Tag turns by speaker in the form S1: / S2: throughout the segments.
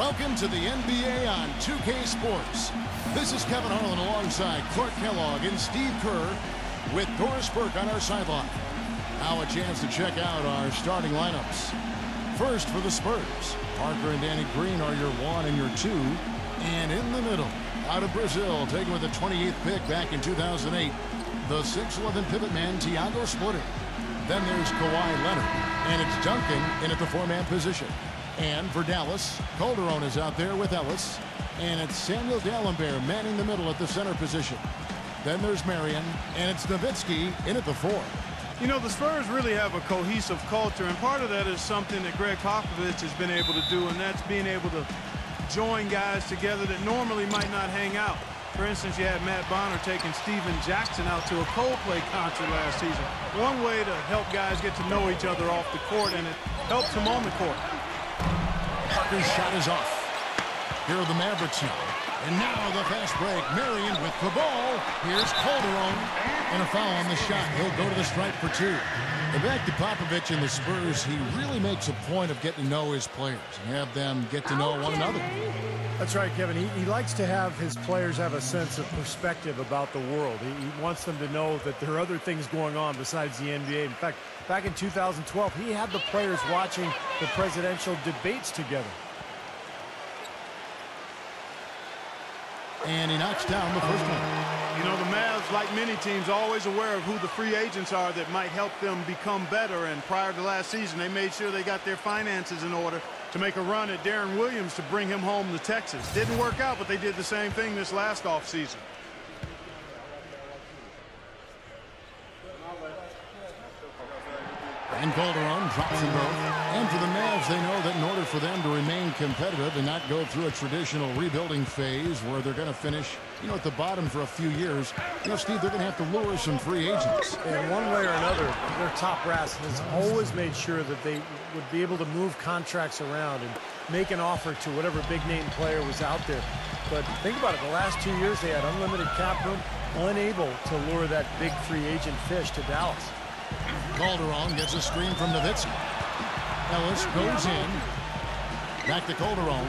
S1: Welcome to the NBA on 2K Sports. This is Kevin Harlan alongside Clark Kellogg and Steve Kerr with Doris Burke on our sideline. Now a chance to check out our starting lineups. First for the Spurs, Parker and Danny Green are your 1 and your 2. And in the middle, out of Brazil, taken with the 28th pick back in 2008, the 6'11 pivot man, Tiago Splitter. Then there's Kawhi Leonard, and it's Duncan in at the 4-man position. And for Dallas, Calderon is out there with Ellis, and it's Samuel Dalembert manning the middle at the center position. Then there's Marion, and it's Nowitzki in at the 4.
S2: You know, the Spurs really have a cohesive culture, and part of that is something that Greg Popovich has been able to do, and that's being able to join guys together that normally might not hang out. For instance, you had Matt Bonner taking Steven Jackson out to a Coldplay concert last season. One way to help guys get to know each other off the court, and it helps them on the court.
S1: Parker's shot is off. Here are the Mavericks now. And now the fast break. Marion with the ball. Here's Calderon. And a foul on the shot. He'll go to the stripe for 2. And back to Popovich and the Spurs, he really makes a point of getting to know his players and have them get to know one another.
S3: That's right, Kevin. He likes to have his players have a sense of perspective about the world. He wants them to know that there are other things going on besides the NBA. In fact, back in 2012, he had the players watching the presidential debates together.
S1: And he knocks down the first one.
S2: You know, the Mavs, like many teams, are always aware of who the free agents are that might help them become better. And prior to last season, they made sure they got their finances in order to make a run at Darren Williams to bring him home to Texas. Didn't work out, but they did the same thing this last offseason.
S1: And Calderon drops them both. And for the Mavs, they know that in order for them to remain competitive and not go through a traditional rebuilding phase where they're going to finish, at the bottom for a few years, Steve, they're going to have to lure some free agents.
S3: And one way or another, their top brass has always made sure that they would be able to move contracts around and make an offer to whatever big-name player was out there. But think about it, the last 2 years they had unlimited cap room, unable to lure that big free agent fish to Dallas.
S1: Calderon gets a screen from Nowitzki. Ellis goes in. Back to Calderon.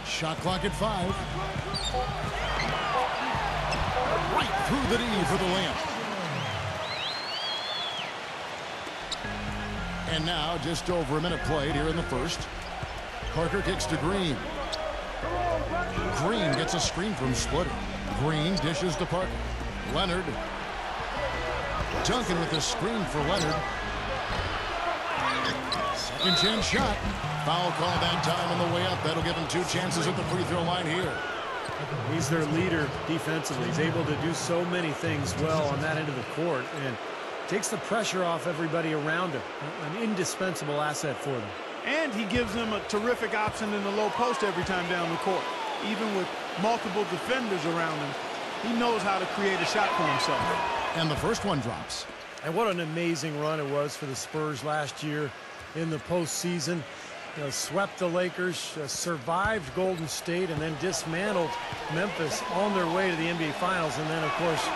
S1: Shot clock at 5. Right through the D for the layup. And now just over a minute played here in the first. Parker kicks to Green. Green gets a screen from Splitter. Green dishes to Parker. Leonard. Duncan with a screen for Leonard. Second chance shot. Foul call that time on the way up. That'll give him 2 chances at the free throw line here.
S3: He's their leader defensively. He's able to do so many things well on that end of the court and takes the pressure off everybody around him. An indispensable asset for them.
S2: And he gives them a terrific option in the low post every time down the court. Even with multiple defenders around him, he knows how to create a shot for himself.
S1: And the first one drops.
S3: And what an amazing run it was for the Spurs last year in the postseason. Swept the Lakers, survived Golden State, and then dismantled Memphis on their way to the NBA Finals. And then, of course,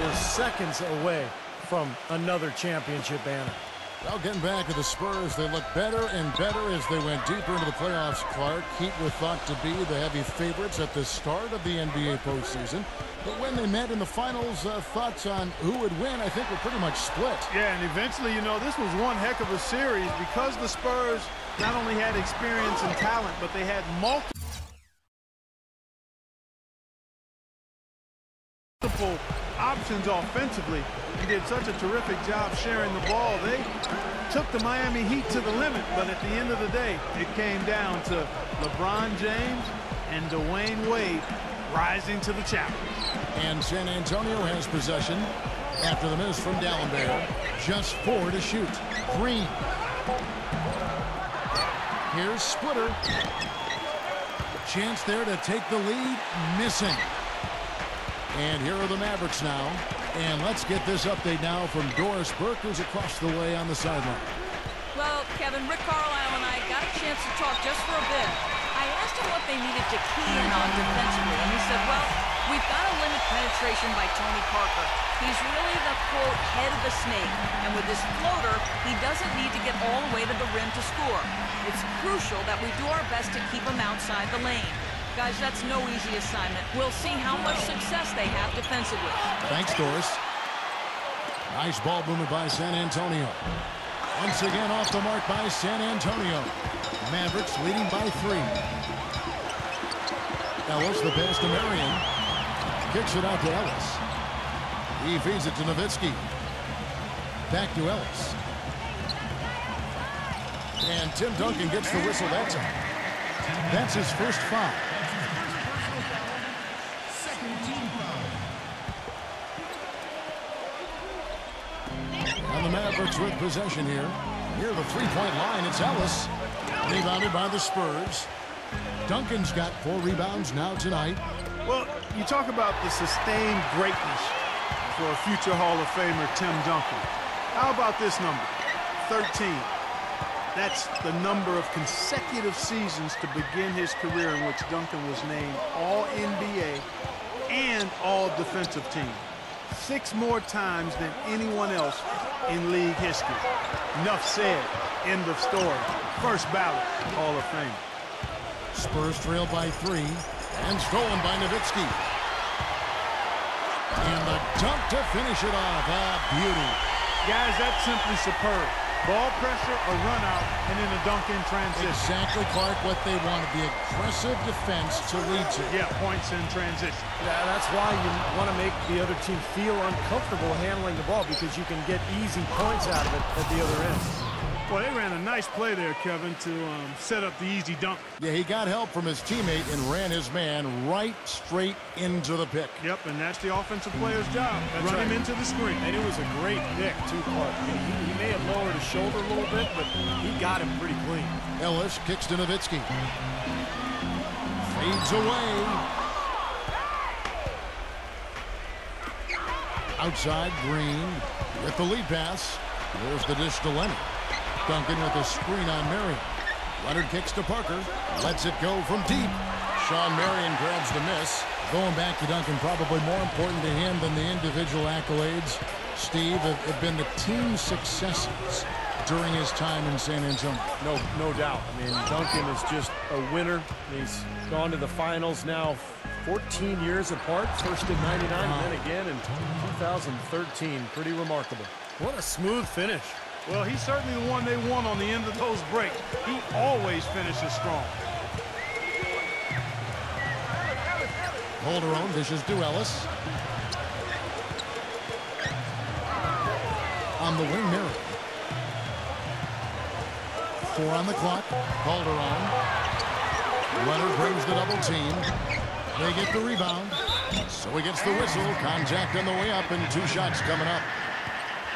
S3: were seconds away from another championship banner.
S1: Well, getting back to the Spurs, they look better and better as they went deeper into the playoffs, Clark. Heat were thought to be the heavy favorites at the start of the NBA postseason. But when they met in the finals, thoughts on who would win, I think, were pretty much split.
S2: Yeah, and eventually, this was one heck of a series because the Spurs not only had experience and talent, but they had multiple options offensively. He did such a terrific job sharing the ball. They took the Miami Heat to the limit, but at the end of the day, it came down to LeBron James and Dwayne Wade rising to the challenge. And
S1: San Antonio has possession after the miss from Dalembert. Just 4 to shoot. Green. Here's Splitter. Chance there to take the lead. Missing. And here are the Mavericks now. And let's get this update now from Doris Burke, who's across the way on the sideline.
S4: Well, Kevin, Rick Carlisle and I got a chance to talk just for a bit. I asked him what they needed to key in on defensively, and he said, well, We've got to limit penetration by Tony Parker. He's really the, quote, head of the snake. And with this floater, he doesn't need to get all the way to the rim to score. It's crucial that we do our best to keep him outside the lane. Guys, that's no easy assignment. We'll see how much success they have defensively.
S1: Thanks, Doris. Nice ball movement by San Antonio. Once again off the mark by San Antonio. Mavericks leading by 3. Ellis, the pass to Marion. Kicks it out to Ellis. He feeds it to Nowitzki. Back to Ellis. And Tim Duncan gets the whistle that time. That's his first foul. And the Mavericks with possession here. Near the three-point line, it's Ellis. Rebounded by the Spurs. Duncan's got 4 rebounds now tonight.
S2: Well, you talk about the sustained greatness for future Hall of Famer Tim Duncan. How about this number? 13. That's the number of consecutive seasons to begin his career in which Duncan was named All-NBA and All-Defensive Team. 6 more times than anyone else in league history. Enough said. End of story. First ballot Hall of Fame.
S1: Spurs trailed by 3 and stolen by Nowitzki. And the dunk to finish it off. A beauty.
S2: Guys, that's simply superb. Ball pressure, a run out, and then a dunk in transition.
S1: Exactly, Clark, what they wanted. The aggressive defense to lead to.
S2: Yeah, points in transition.
S3: Yeah, that's why you want to make the other team feel uncomfortable handling the ball, because you can get easy points out of it at the other end.
S2: Well, they ran a nice play there, Kevin, to set up the easy dunk.
S1: Yeah, he got help from his teammate and ran his man right straight into the pick.
S2: Yep, and that's the offensive player's job. Run him into the screen.
S3: And it was a great pick, too, Clark. I mean, he may have lowered his shoulder a little bit, but he got him pretty clean.
S1: Ellis kicks to Nowitzki. Fades away. Outside, Green with the lead pass. There's the dish to Leonard. Duncan with a screen on Marion. Leonard kicks to Parker. Lets it go from deep. Sean Marion grabs the miss. Going back to Duncan, probably more important to him than the individual accolades, Steve, have been the team successes during his time in San Antonio.
S3: No doubt. I mean, Duncan is just a winner. He's gone to the finals now 14 years apart. First in 99 and then again in 2013. Pretty remarkable. What a smooth finish.
S2: Well, he's certainly the one they won on the end of those breaks. He always finishes strong.
S1: Calderon dishes to Ellis. On the wing, Marion. 4 on the clock. Calderon. Leonard brings the double team. They get the rebound. So he gets the whistle. Contact on the way up and 2 shots coming up.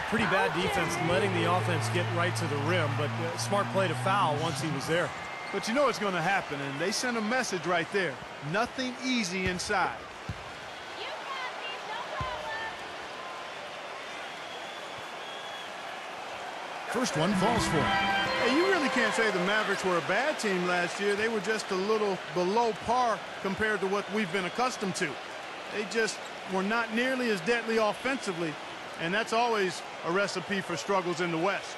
S3: Pretty bad defense letting the offense get right to the rim, but smart play to foul once he was there.
S2: But you know what's going to happen, and they sent a message right there. Nothing easy inside.
S1: First one falls for him.
S2: Hey, you really can't say the Mavericks were a bad team last year. They were just a little below par compared to what we've been accustomed to. They just were not nearly as deadly offensively, and that's always a recipe for struggles in the West.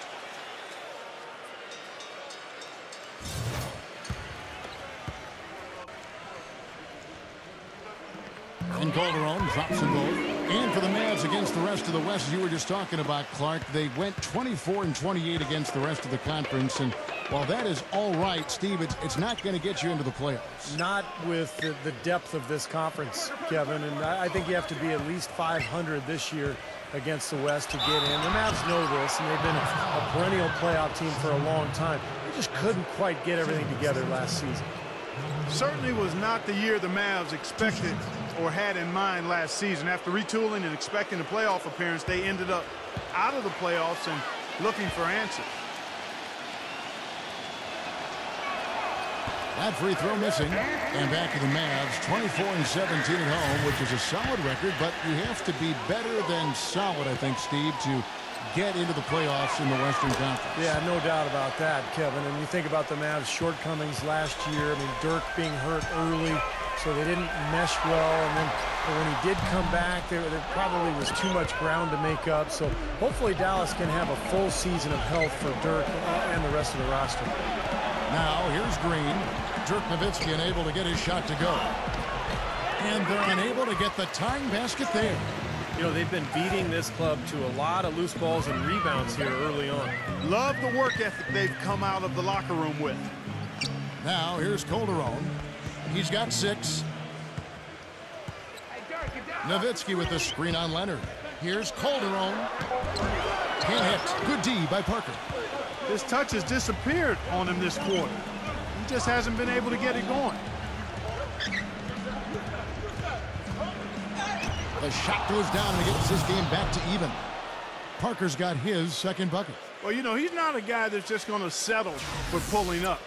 S1: And Calderon drops them both. And for the Mavs against the rest of the West, as you were just talking about, Clark, they went 24-28 against the rest of the conference. And while that is all right, Steve, it's not going to get you into the playoffs.
S3: Not with the depth of this conference, Kevin. And I think you have to be at least 500 this year against the West to get in. The Mavs know this, and they've been a perennial playoff team for a long time. They just couldn't quite get everything together last season.
S2: Certainly was not the year the Mavs expected or had in mind last season. After retooling and expecting a playoff appearance, they ended up out of the playoffs and looking for answers.
S1: That free throw missing. And back to the Mavs, 24-17 at home, which is a solid record, but you have to be better than solid, I think, Steve, to get into the playoffs in the Western Conference.
S3: Yeah, no doubt about that, Kevin. And you think about the Mavs' shortcomings last year. I mean, Dirk being hurt early, so they didn't mesh well. And then when he did come back, there probably was too much ground to make up. So hopefully Dallas can have a full season of health for Dirk and the rest of the roster.
S1: Now here's Green. Dirk Nowitzki unable to get his shot to go. And they're unable to get the tying basket there.
S3: You know, they've been beating this club to a lot of loose balls and rebounds here early on.
S2: Love the work ethic they've come out of the locker room with.
S1: Now here's Calderon. He's got 6. Nowitzki with the screen on Leonard. Here's Calderon. Can't hit. Good D by Parker.
S2: His touch has disappeared on him this quarter. He just hasn't been able to get it going.
S1: The shot goes down and he gets this game back to even. Parker's got his second bucket.
S2: Well, you know, he's not a guy that's just going to settle for pulling up.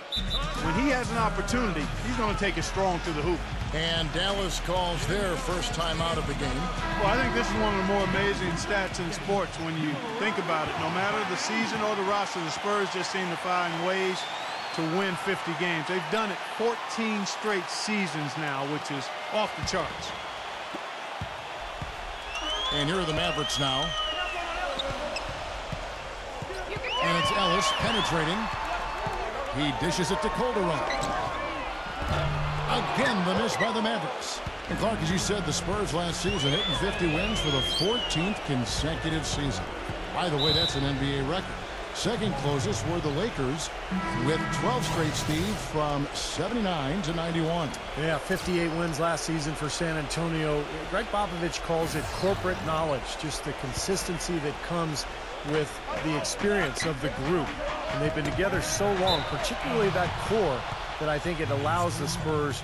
S2: When he has an opportunity, he's going to take it strong to the hoop.
S1: And Dallas calls their first time out of the game.
S2: Well, I think this is one of the more amazing stats in sports when you think about it. No matter the season or the roster, the Spurs just seem to find ways to win 50 games. They've done it 14 straight seasons now, which is off the charts.
S1: And here are the Mavericks now. And it's Ellis penetrating. He dishes it to Calderon. Again, the miss by the Mavericks. And Clark, as you said, the Spurs last season hitting 50 wins for the 14th consecutive season. By the way, that's an NBA record. Second closest were the Lakers with 12 straight, Steve, from 79 to 91.
S3: Yeah, 58 wins last season for San Antonio. Greg Popovich calls it corporate knowledge, just the consistency that comes with the experience of the group. And they've been together so long, particularly that core, that I think it allows the Spurs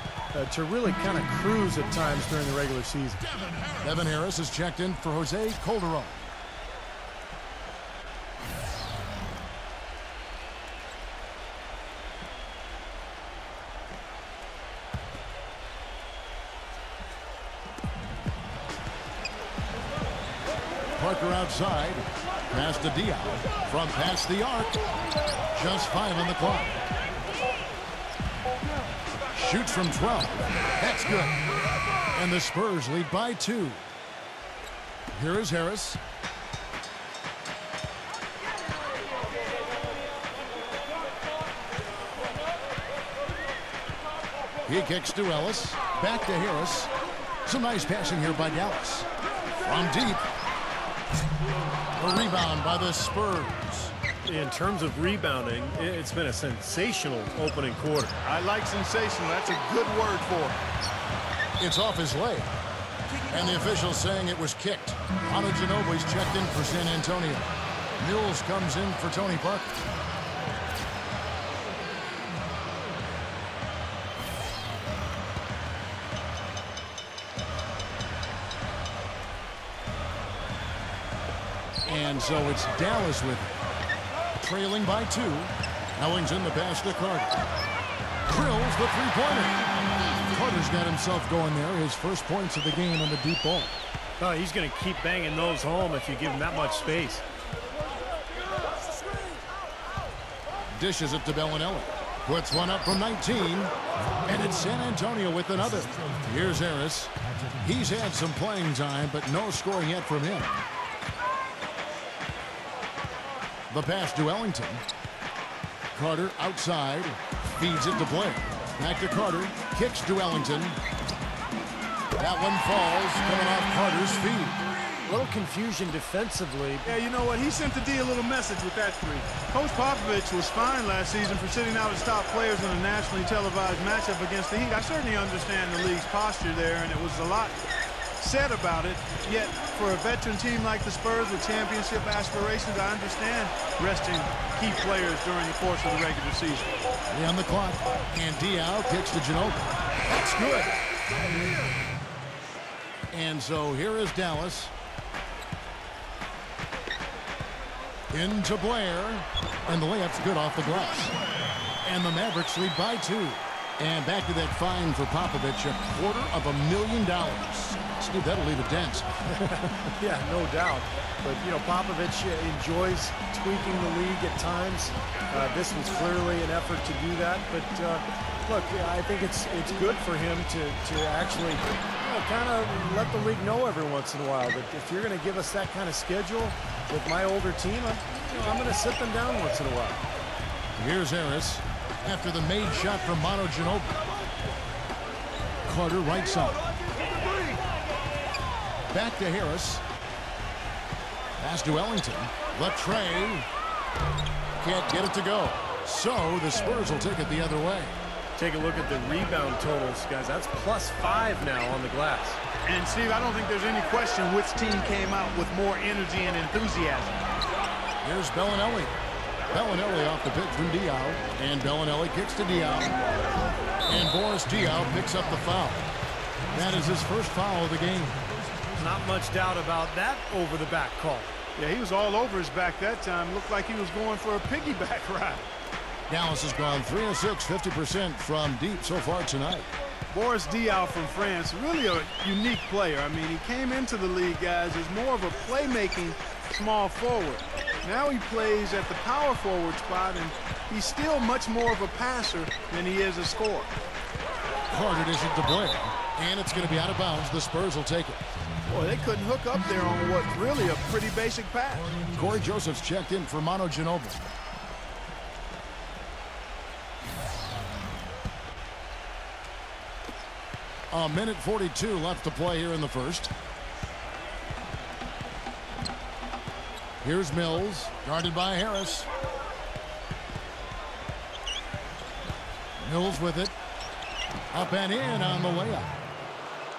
S3: to really kind of cruise at times during the regular season.
S1: Evan Ayres is checked in for Jose Calderon. Parker outside. Pass to Diaw. From past the arc. Just 5 on the clock. Shoots from 12. That's good. And the Spurs lead by 2. Here is Ayres. He kicks to Ellis. Back to Ayres. Some nice passing here by Dallas. From deep. A rebound by the Spurs.
S3: In terms of rebounding, it's been a sensational opening quarter.
S2: I like sensational. That's a good word for it.
S1: It's off his leg. And the official saying it was kicked. Ginobbili's checked in for San Antonio. Mills comes in for Tony Parker. And so it's Dallas with it. Trailing by 2. Ellington the pass to Carter. Drills the three-pointer. Carter's got himself going there. His first points of the game on the deep ball.
S3: Oh, he's going to keep banging those home if you give him that much space.
S1: Dishes it to Belinelli. Puts one up from 19. And it's San Antonio with another. Here's Ayres. He's had some playing time, but no scoring yet from him. The pass to Ellington. Carter outside. Feeds it to Blair. Back to Carter. Kicks to Ellington. That one falls, coming off Carter's feet.
S3: A little confusion defensively.
S2: Yeah, you know what? He sent the D a little message with that three. Coach Popovich was fined last season for sitting out his top players in a nationally televised matchup against the Heat. I certainly understand the league's posture there, and it was a lot said about it. Yet, for a veteran team like the Spurs with championship aspirations, I understand resting key players during the course of the regular season.
S1: On the clock, and Diaw kicks to Ginobili. That's good. And so here is Dallas. Into Blair. And the layup's good off the glass. And the Mavericks lead by 2. And back to that fine for Popovich, $250,000. Steve, that'll leave a dent.
S3: Yeah, no doubt. But, you know, Popovich enjoys tweaking the league at times. This was clearly an effort to do that. But, look, I think it's good for him to actually kind of let the league know every once in a while that if you're going to give us that kind of schedule with my older team, I'm going to sit them down once in a while.
S1: Here's Ayres after the made shot from Ginobili. Carter right side. Back to Ayres. Pass to Ellington. Left tray. Can't get it to go. So the Spurs will take it the other way.
S3: Take a look at the rebound totals, guys. That's +5 now on the glass.
S2: And, Steve, I don't think there's any question which team came out with more energy and enthusiasm.
S1: Here's Belinelli. Belinelli off the pick from Diaw. And Belinelli kicks to Diaw. And Diaw picks up the foul. That is his first foul of the game.
S3: Not much doubt about that over-the-back call.
S2: Yeah, he was all over his back that time. Looked like he was going for a piggyback ride.
S1: Dallas has gone 3 of 6, 50% from deep so far tonight.
S2: Diaw from France, really a unique player. I mean, he came into the league, guys, as more of a playmaking small forward. Now he plays at the power forward spot, and he's still much more of a passer than he is a scorer.
S1: Carter dishes to Blair, and it's going to be out of bounds. The Spurs will take it.
S2: Boy, they couldn't hook up there on what's really a pretty basic pass.
S1: Corey Joseph's checked in for Ginobili. A minute 42 left to play here in the first. Here's Mills, guarded by Ayres. Mills with it. Up and in on the layup.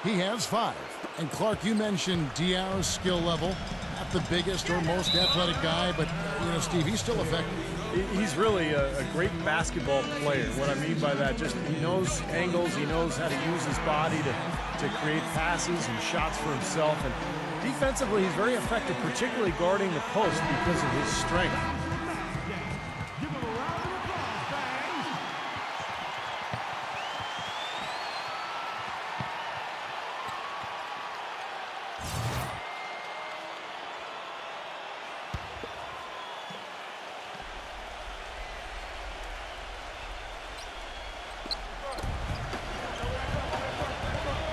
S1: He has 5. And Clark, you mentioned Diaw's skill level. Not the biggest or most athletic guy, but, you know, Steve, he's still effective.
S3: He's really a great basketball player. What I mean by that, just he knows angles, he knows how to use his body to create passes and shots for himself. And defensively, he's very effective, particularly guarding the post because of his strength.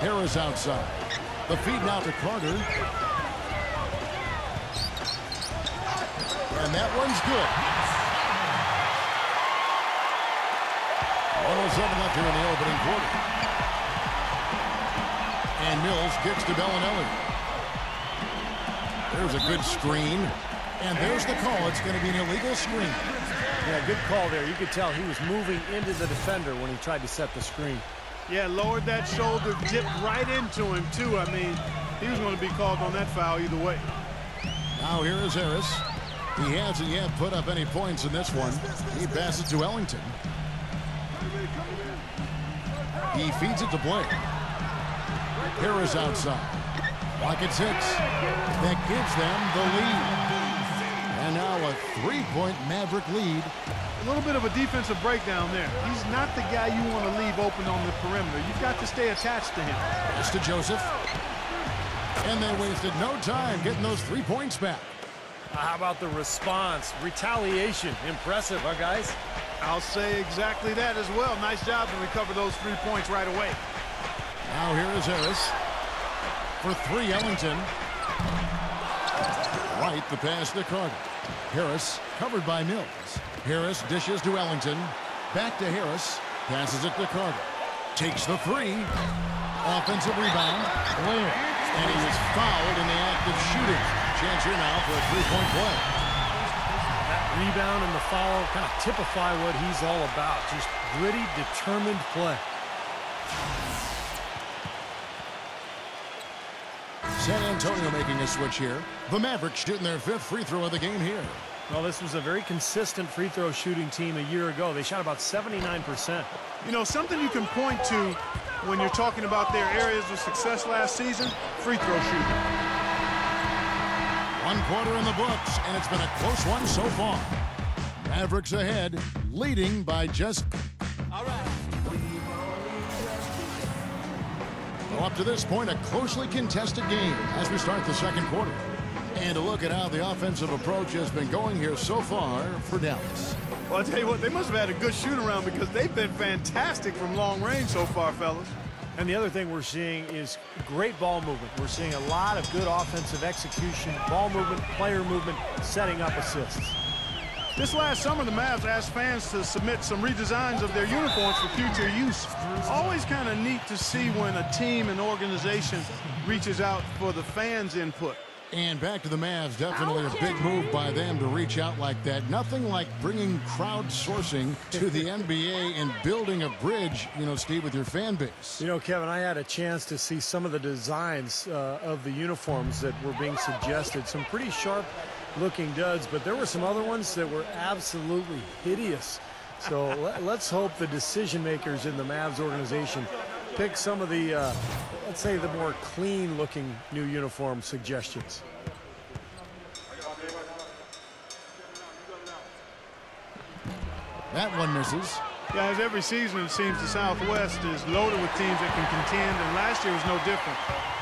S1: Ayres outside. The feed now to Carter. And that one's good. 1:07 left here in the opening quarter. And Mills kicks to Belinelli. There's a good screen. And there's the call. It's going to be an illegal screen.
S3: Yeah, good call there. You could tell he was moving into the defender when he tried to set the screen.
S2: Yeah, lowered that shoulder, dipped right into him, too. I mean, he was going to be called on that foul either way.
S1: Now here is Ayres. He hasn't yet put up any points in this one. He passes to Ellington. He feeds it to Blair. Ayres outside. Rockets hits. That gives them the lead. And now a 3-point Maverick lead.
S2: A little bit of a defensive breakdown there. He's not the guy you want to leave open on the perimeter. You've got to stay attached to him.
S1: Pass to Joseph. And they wasted no time getting those 3 points back.
S3: How about the response? Retaliation. Impressive, huh, guys?
S2: I'll say exactly that as well. Nice job to recover those 3 points right away.
S1: Now here is Ayres. For 3, Ellington. Wright, the pass to Carter. Ayres covered by Mills. Ayres dishes to Ellington. Back to Ayres. Passes it to Carter. Takes the 3. Offensive rebound. Blair. And he was fouled in the act of shooting. Chance here now for a 3-point play.
S3: That rebound and the foul kind of typify what he's all about. Just gritty, determined play.
S1: San Antonio making a switch here. The Mavericks shooting their 5th free throw of the game here.
S3: Well, this was a very consistent free throw shooting team a year ago. They shot about 79%.
S2: You know, something you can point to when you're talking about their areas of success last season, free throw shooting.
S1: 1 quarter in the books, and it's been a close one so far. Mavericks ahead, leading by just...
S5: All right.
S1: up to this point, a closely contested game as we start the second quarter. And a look at how the offensive approach has been going here so far for Dallas.
S2: Well, I'll tell you what, they must have had a good shoot-around because they've been fantastic from long range so far, fellas.
S3: And the other thing we're seeing is great ball movement. We're seeing a lot of good offensive execution, ball movement, player movement, setting up assists.
S2: This last summer, the Mavs asked fans to submit some redesigns of their uniforms for future use. Always kind of neat to see when a team and organization reaches out for the fans' input.
S1: And back to the Mavs, definitely a big move by them to reach out like that. Nothing like bringing crowdsourcing to the NBA and building a bridge, you know, Steve, with your fan base.
S3: You know, Kevin, I had a chance to see some of the designs of the uniforms that were being suggested. Some pretty sharp-looking duds, but there were some other ones that were absolutely hideous. So let's hope the decision-makers in the Mavs organization pick some of the, let's say, the more clean-looking new uniform suggestions.
S1: That one misses.
S2: Guys, every season it seems the Southwest is loaded with teams that can contend, and last year was no different.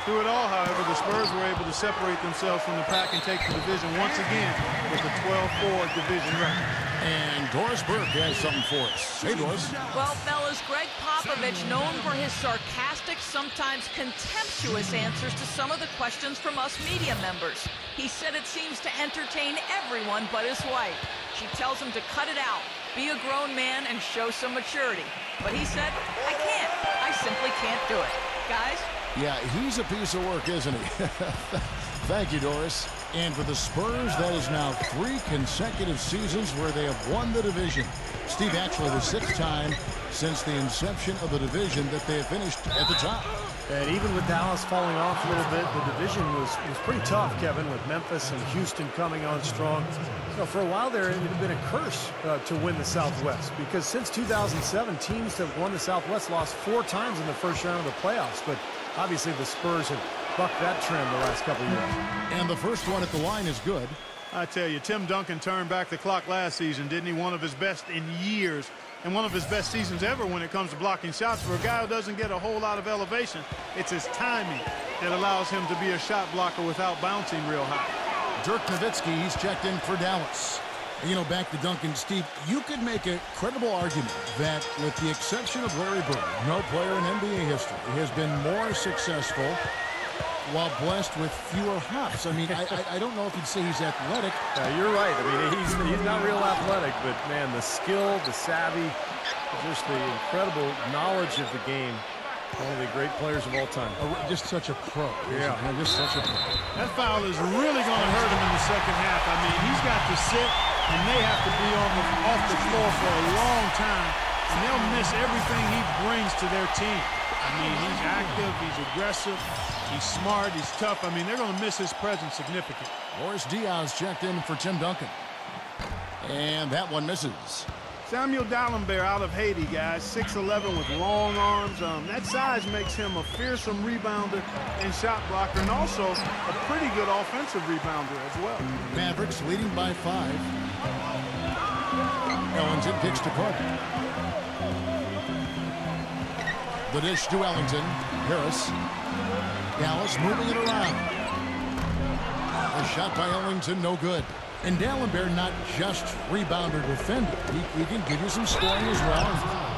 S2: Through it all, however, the Spurs were able to separate themselves from the pack and take the division once again with a 12-4 division record.
S1: And Doris Burke has something for us. Hey, Doris.
S4: Well, fellas, Greg Popovich, known for his sarcastic, sometimes contemptuous answers to some of the questions from us media members. He said it seems to entertain everyone but his wife. She tells him to cut it out, be a grown man, and show some maturity. But he said, I can't. I simply can't do it. Guys?
S1: Yeah, he's a piece of work, isn't he? Thank you, Doris. And for the Spurs, that is now 3 consecutive seasons where they have won the division. Steve, actually the 6th time since the inception of the division that they have finished at the top.
S3: And even with Dallas falling off a little bit, the division was pretty tough, Kevin, with Memphis and Houston coming on strong. So for a while there, it had been a curse to win the Southwest, because since 2007, teams that have won the Southwest lost 4 times in the first round of the playoffs. But obviously the Spurs have bucked that trend the last couple of years.
S1: And the first one at the line is good.
S2: I tell you, Tim Duncan turned back the clock last season, didn't he? One of his best in years, and one of his best seasons ever when it comes to blocking shots. For a guy who doesn't get a whole lot of elevation, it's his timing that allows him to be a shot blocker without bouncing real high.
S1: Dirk Nowitzki, he's checked in for Dallas. You know, back to Duncan, Steve, you could make a credible argument that with the exception of Larry Bird, no player in NBA history has been more successful while blessed with fewer hops. I mean, I don't know if you'd say he's athletic.
S3: You're right. I mean, he's not real athletic, but, man, the skill, the savvy, just the incredible knowledge of the game. One of the great players of all time.
S1: Just such a pro.
S3: Yeah.
S1: Just such a pro.
S2: That foul is really going to hurt him in the second half. I mean, he's got to sit, and they have to be off the floor for a long time, and they'll miss everything he brings to their team. I mean, he's active, he's aggressive, he's smart, he's tough. I mean, they're going to miss his presence significantly.
S1: Boris Diaw's checked in for Tim Duncan. And that one misses.
S2: Samuel Dalembert out of Haiti, guys. 6'11" with long arms. That size makes him a fearsome rebounder and shot blocker, and also a pretty good offensive rebounder as well.
S1: Mavericks leading by 5. Ellington kicks to Carter. The dish to Ellington. Harris. Dallas moving it around. A shot by Ellington, no good. And Dalembert not just rebounder defender. He can give you some scoring as well.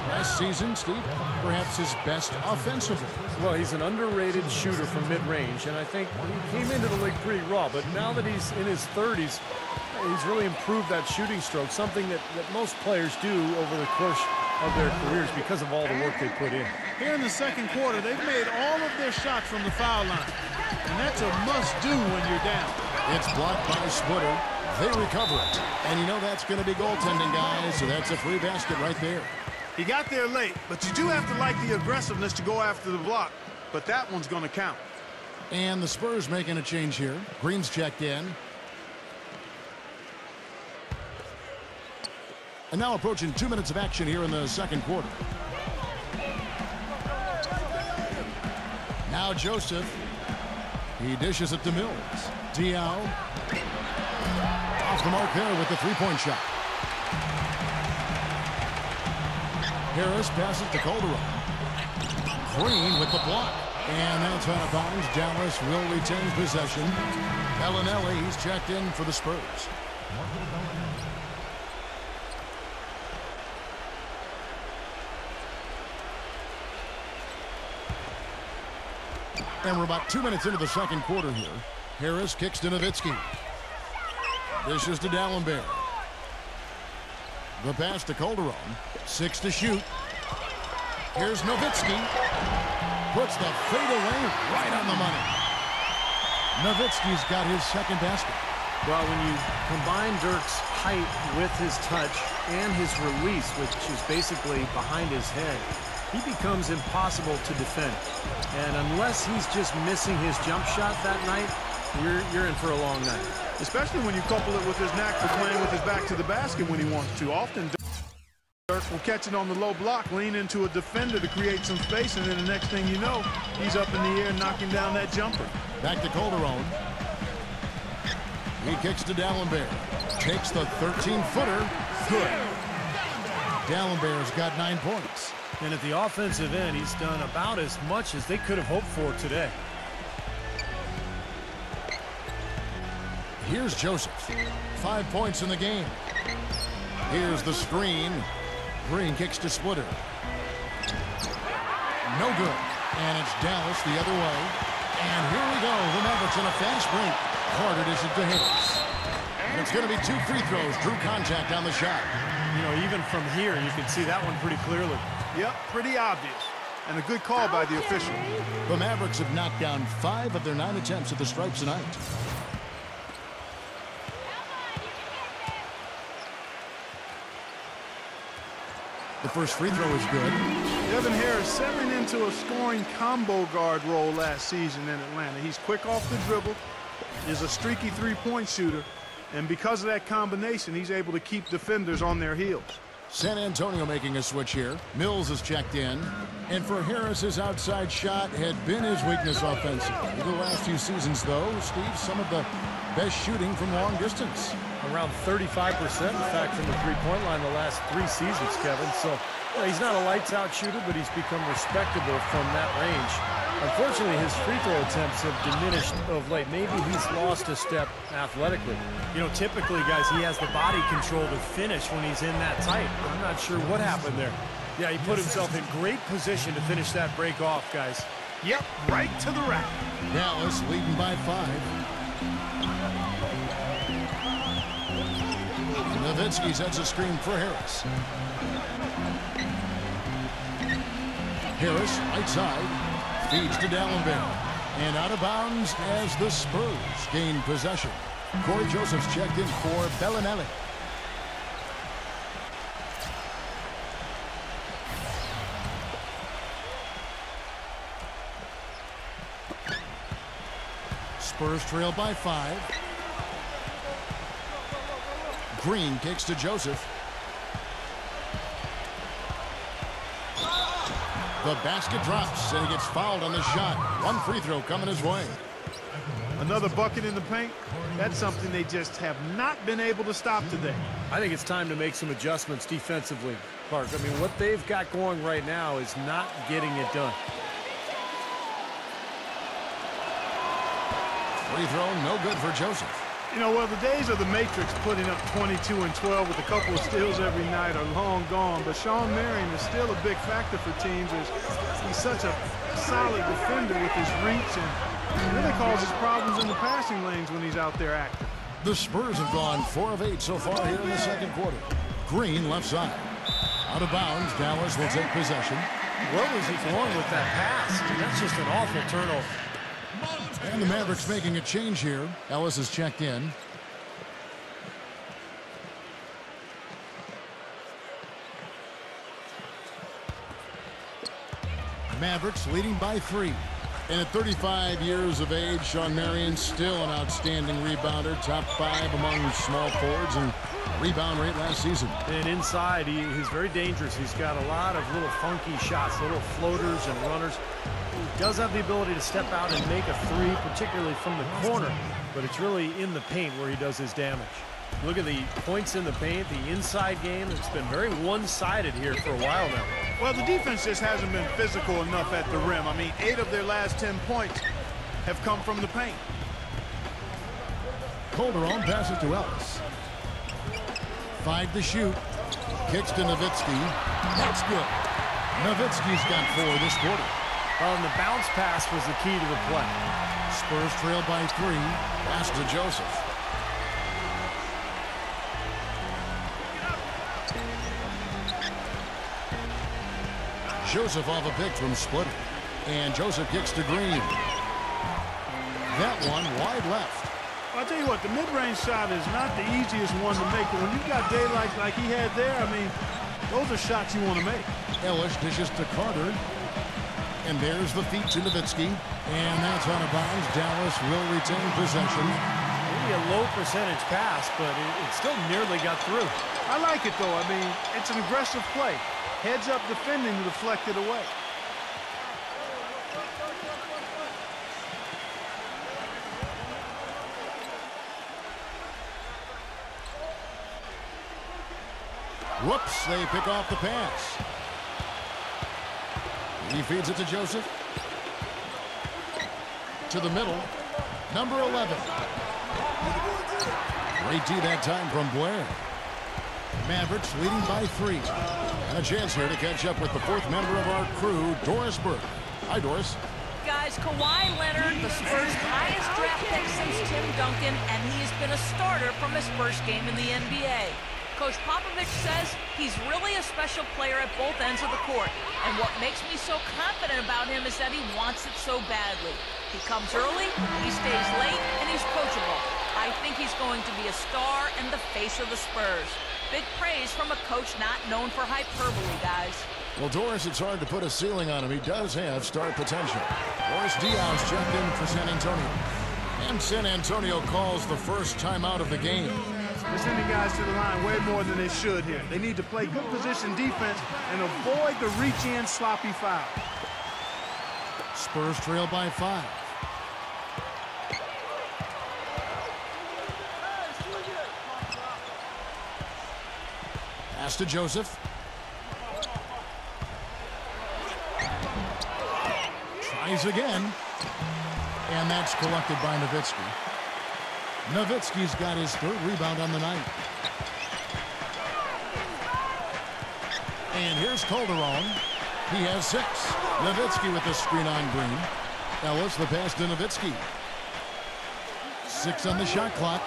S1: Last season, Steve, perhaps his best offensively.
S3: Well, he's an underrated shooter from mid-range, and I think he came into the league pretty raw. But now that he's in his 30s, he's really improved that shooting stroke, something that most players do over the course of their careers because of all the work they put in.
S2: Here in the second quarter, they've made all of their shots from the foul line. And that's a must-do when you're down.
S1: It's blocked by Splitter. They recover it. And you know that's going to be goaltending, guys, so that's a free basket right there.
S2: He got there late, but you do have to like the aggressiveness to go after the block. But that one's going to count.
S1: And the Spurs making a change here. Green's checked in. And now approaching 2 minutes of action here in the second quarter. Now Joseph. He dishes it to Mills. Diaw. Off the mark there with the three-point shot. Ayres passes to Calderon. Green with the block. And that's out of bounds. Dallas will retain possession. Belinelli, he's checked in for the Spurs. And we're about 2 minutes into the second quarter here. Ayres kicks to Nowitzki. This is to Dalembert. The pass to Calderon. 6 to shoot. Here's Nowitzki. Puts the fadeaway right on the money. Nowitzki's got his second basket.
S3: Well, when you combine Dirk's height with his touch and his release, which is basically behind his head, he becomes impossible to defend. And unless he's just missing his jump shot that night, you're in for a long night.
S2: Especially when you couple it with his knack for playing with his back to the basket when he wants to. Often Dirk will catch it on the low block, lean into a defender to create some space, and then the next thing you know, he's up in the air knocking down that jumper.
S1: Back to Calderon. He kicks to Dalembert. Takes the 13-footer. Good. Dalembert's got 9 points.
S3: And at the offensive end, he's done about as much as they could have hoped for today.
S1: Here's Joseph. 5 points in the game. Here's the screen. Green kicks to Splitter. No good. And it's Dallas the other way. And here we go. The Mavericks in a fast break. Carter dishes it to Ayres. And it's going to be 2 free throws. Drew contact on the shot.
S3: You know, even from here, you can see that one pretty clearly.
S2: Yep, pretty obvious. And a good call by the official.
S1: The Mavericks have knocked down 5 of their 9 attempts at the stripes tonight. The first free throw is good.
S2: Devin Harris settling into a scoring combo guard role last season in Atlanta. He's quick off the dribble, is a streaky three-point shooter, and because of that combination, he's able to keep defenders on their heels.
S1: San Antonio making a switch here. Mills is checked in. And for Harris, his outside shot had been his weakness offensively. The last few seasons, though, Steve, some of the best shooting from long distance.
S3: Around 35%, in fact, from the three-point line the last 3 seasons, Kevin. So, he's not a lights-out shooter, but he's become respectable from that range. Unfortunately, his free throw attempts have diminished of late. Maybe he's lost a step athletically. You know, typically, guys, he has the body control to finish when he's in that tight. I'm not sure what happened there. Yeah, he put himself in great position to finish that break off, guys.
S2: Yep, right to the rack.
S1: Dallas leading by 5. Nowitzki sets a screen for Ayres. Ayres, right side, feeds to Dalembert. And out of bounds as the Spurs gain possession. Corey Joseph's checked in for Belinelli. Spurs trail by 5. Green kicks to Joseph. The basket drops, and he gets fouled on the shot. 1 free throw coming his way.
S2: Another bucket in the paint. That's something they just have not been able to stop today.
S3: I think it's time to make some adjustments defensively, Clark. I mean, what they've got going right now is not getting it done.
S1: Free throw, no good for Joseph.
S2: You know, well, the days of the Matrix putting up 22 and 12 with a couple of steals every night are long gone, but Shawn Marion is still a big factor for teams as he's such a solid defender with his reach and really causes problems in the passing lanes when he's out there active.
S1: The Spurs have gone 4 of 8 so far here in the second quarter. Green left side. Out of bounds, Dallas will take possession.
S3: Where was he going with that pass? That's just an awful turnover.
S1: And the Mavericks making a change here. Ellis is checked in. Mavericks leading by 3. And at 35 years of age, Shawn Marion still an outstanding rebounder. Top 5 among small forwards and rebound rate last season.
S3: And inside, he's very dangerous. He's got a lot of little funky shots, little floaters and runners. He does have the ability to step out and make a 3, particularly from the corner, but it's really in the paint where he does his damage. Look at the points in the paint, the inside game. It's been very one-sided here for a while now.
S2: Well, the defense just hasn't been physical enough at the rim. I mean, 8 of their last 10 points have come from the paint.
S1: Calderon passes to Ellis. 5 to shoot. Kicks to Nowitzki. That's good. Nowitzki's got 4 this quarter.
S3: Well, and the bounce pass was the key to the play.
S1: Spurs trail by 3. Pass to Joseph. Joseph off a pick from Splitter. And Joseph kicks to Green. That one wide left.
S2: I'll tell you what, the mid-range shot is not the easiest one to make. But when you've got Daye like he had there, I mean, those are shots you want to make.
S1: Ellis dishes to Carter. And there's the feet to Nowitzki. And that's out of bounds. Dallas will retain possession.
S3: Maybe a low percentage pass, but it still nearly got through.
S2: I like it, though. I mean, it's an aggressive play. Heads up defending to deflect it away.
S1: Whoops, they pick off the pass. He feeds it to Joseph. To the middle. Number 11. Great D that time from Blair. Mavericks leading by 3. And a chance here to catch up with the 4th member of our crew, Doris Burke. Hi, Doris.
S4: Guys, Kawhi Leonard, the Spurs' highest draft pick since Tim Duncan, and he has been a starter from his first game in the NBA. Coach Popovich says he's really a special player at both ends of the court. And what makes me so confident about him is that he wants it so badly. He comes early, he stays late, and he's coachable. I think he's going to be a star and the face of the Spurs. Big praise from a coach not known for hyperbole, guys.
S1: Well, Doris, it's hard to put a ceiling on him. He does have star potential. Doris Diaw's checked in for San Antonio. And San Antonio calls the first timeout of the game.
S2: They're sending guys to the line way more than they should here. They need to play good position defense and avoid the reach-in sloppy foul.
S1: Spurs trail by 5. Pass to Joseph. Tries again. And that's collected by Nowitzki. Nowitzki's got his 3rd rebound on the night. And here's Calderon. He has 6. Nowitzki with the screen on Green. Ellis the pass to Nowitzki. 6 on the shot clock.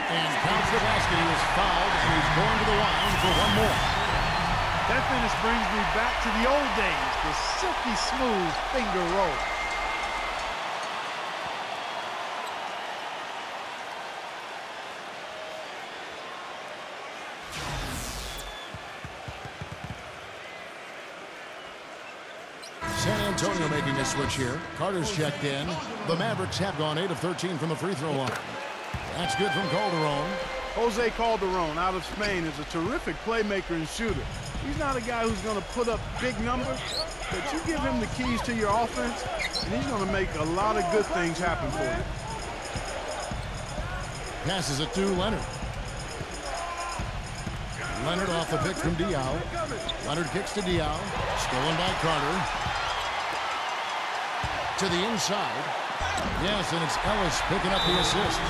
S1: And counts the basket. He was fouled, and he's going to the line for 1 more.
S2: That finish brings me back to the old days, the silky smooth finger roll.
S1: San Antonio making a switch here. Carter's checked in. The Mavericks have gone 8 of 13 from the free throw line. That's good from Calderon.
S2: Jose Calderon out of Spain is a terrific playmaker and shooter. He's not a guy who's going to put up big numbers, but you give him the keys to your offense, and he's going to make a lot of good things happen for you.
S1: Passes it to Leonard. Leonard off the pick from Diaw. Leonard kicks to Diaw. Stolen by Carter. To the inside. Yes, and it's Ellis picking up the assist.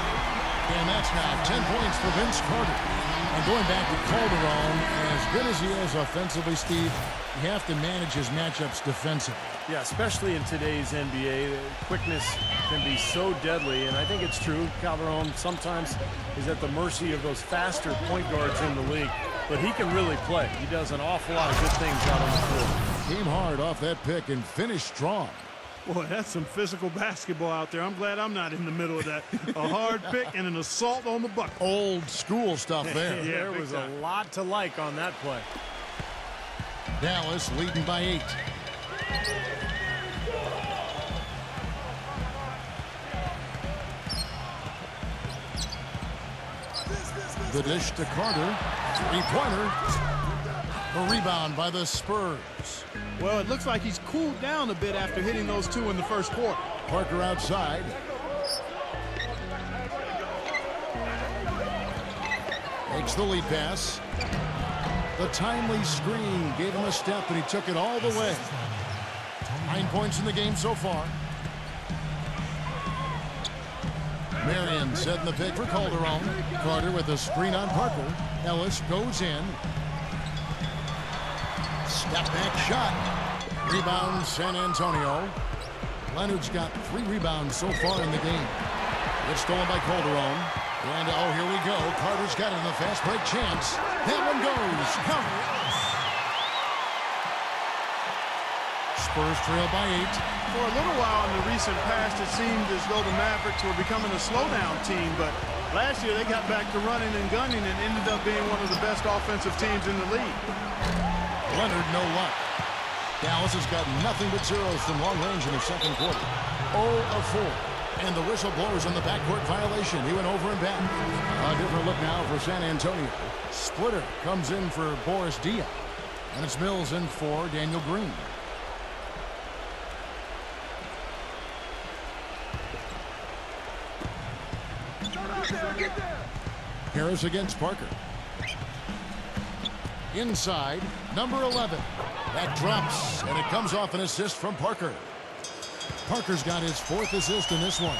S1: And that's now 10 points for Vince Carter. And going back to Calderon, as good as he is offensively, Steve, you have to manage his matchups defensively.
S3: Yeah, especially in today's NBA, quickness can be so deadly, and I think it's true. Calderon sometimes is at the mercy of those faster point guards in the league, but he can really play. He does an awful lot of good things out on the floor.
S1: Came hard off that pick and finished strong.
S2: Boy, that's some physical basketball out there. I'm glad I'm not in the middle of that. A hard pick and an assault on the bucket.
S1: Old school stuff there.
S3: Yeah, there was a lot to like on that play.
S1: Dallas leading by 8. The dish to Carter. 3-pointer. A rebound by the Spurs.
S2: Well, it looks like he's cooled down a bit after hitting those 2 in the first quarter.
S1: Parker outside. Makes the lead pass. The timely screen gave him a step, and he took it all the way. 9 points in the game so far. Marion setting the pick for Calderon. Carter with a screen on Parker. Ellis goes in. Step back shot. Rebound San Antonio. Leonard's got 3 rebounds so far in the game. It's stolen by Calderon. And oh, here we go. Carter's got it in the fast break chance. That one goes. Count. Spurs trail by 8.
S2: For a little while in the recent past, it seemed as though the Mavericks were becoming a slowdown team, but last year they got back to running and gunning and ended up being one of the best offensive teams in the league.
S1: Leonard, no luck. Dallas has got nothing but zeros from long range in the second quarter. 0 of 4. And the whistle blows on the backcourt violation. He went over and back. A different look now for San Antonio. Splitter comes in for Boris Diaw. And it's Mills in for Daniel Green. Ayres against Parker. Inside, number 11. That drops, and it comes off an assist from Parker. Parker's got his 4th assist in this one.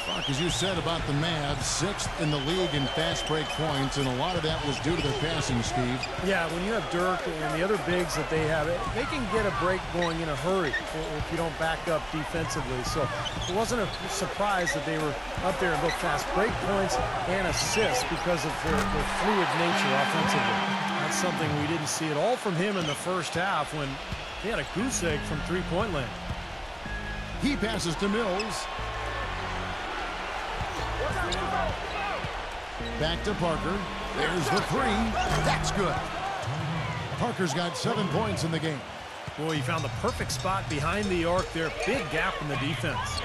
S1: Mark, as you said about the Mavs, 6th in the league in fast break points, and a lot of that was due to their passing, Steve.
S3: Yeah, when you have Dirk and the other bigs that they have, they can get a break going in a hurry if you don't back up defensively. So it wasn't a surprise that they were up there in both fast break points and assists because of their fluid nature offensively. That's something we didn't see at all from him in the first half when he had a goose egg from three-point land.
S1: He passes to Mills. Back to Parker. There's the 3. That's good. Parker's got 7 points in the game.
S3: Boy, he found the perfect spot behind the arc there. Big gap in the defense.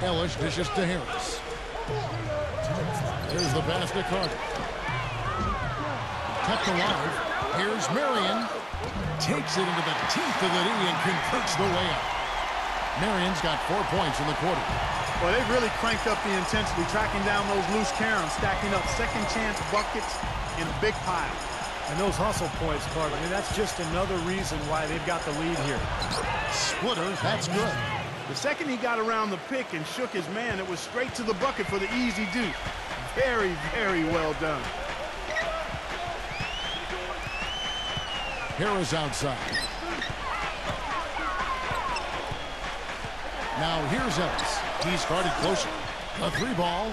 S1: Ellis dishes to Ayres. There's the pass to Carter. Kept alive. Here's Marion. Takes it into the teeth of the knee and converts the layup. Marion's got 4 points in the quarter.
S2: Well, they've really cranked up the intensity, tracking down those loose caroms, stacking up second chance buckets in a big pile.
S3: And those hustle points, Carter, I mean, that's just another reason why they've got the lead here.
S1: Splitter, that's good.
S2: The second he got around the pick and shook his man, it was straight to the bucket for the easy deuce. Very, very well done.
S1: Ayres outside. Now here's Ellis. He started closer. A 3-ball.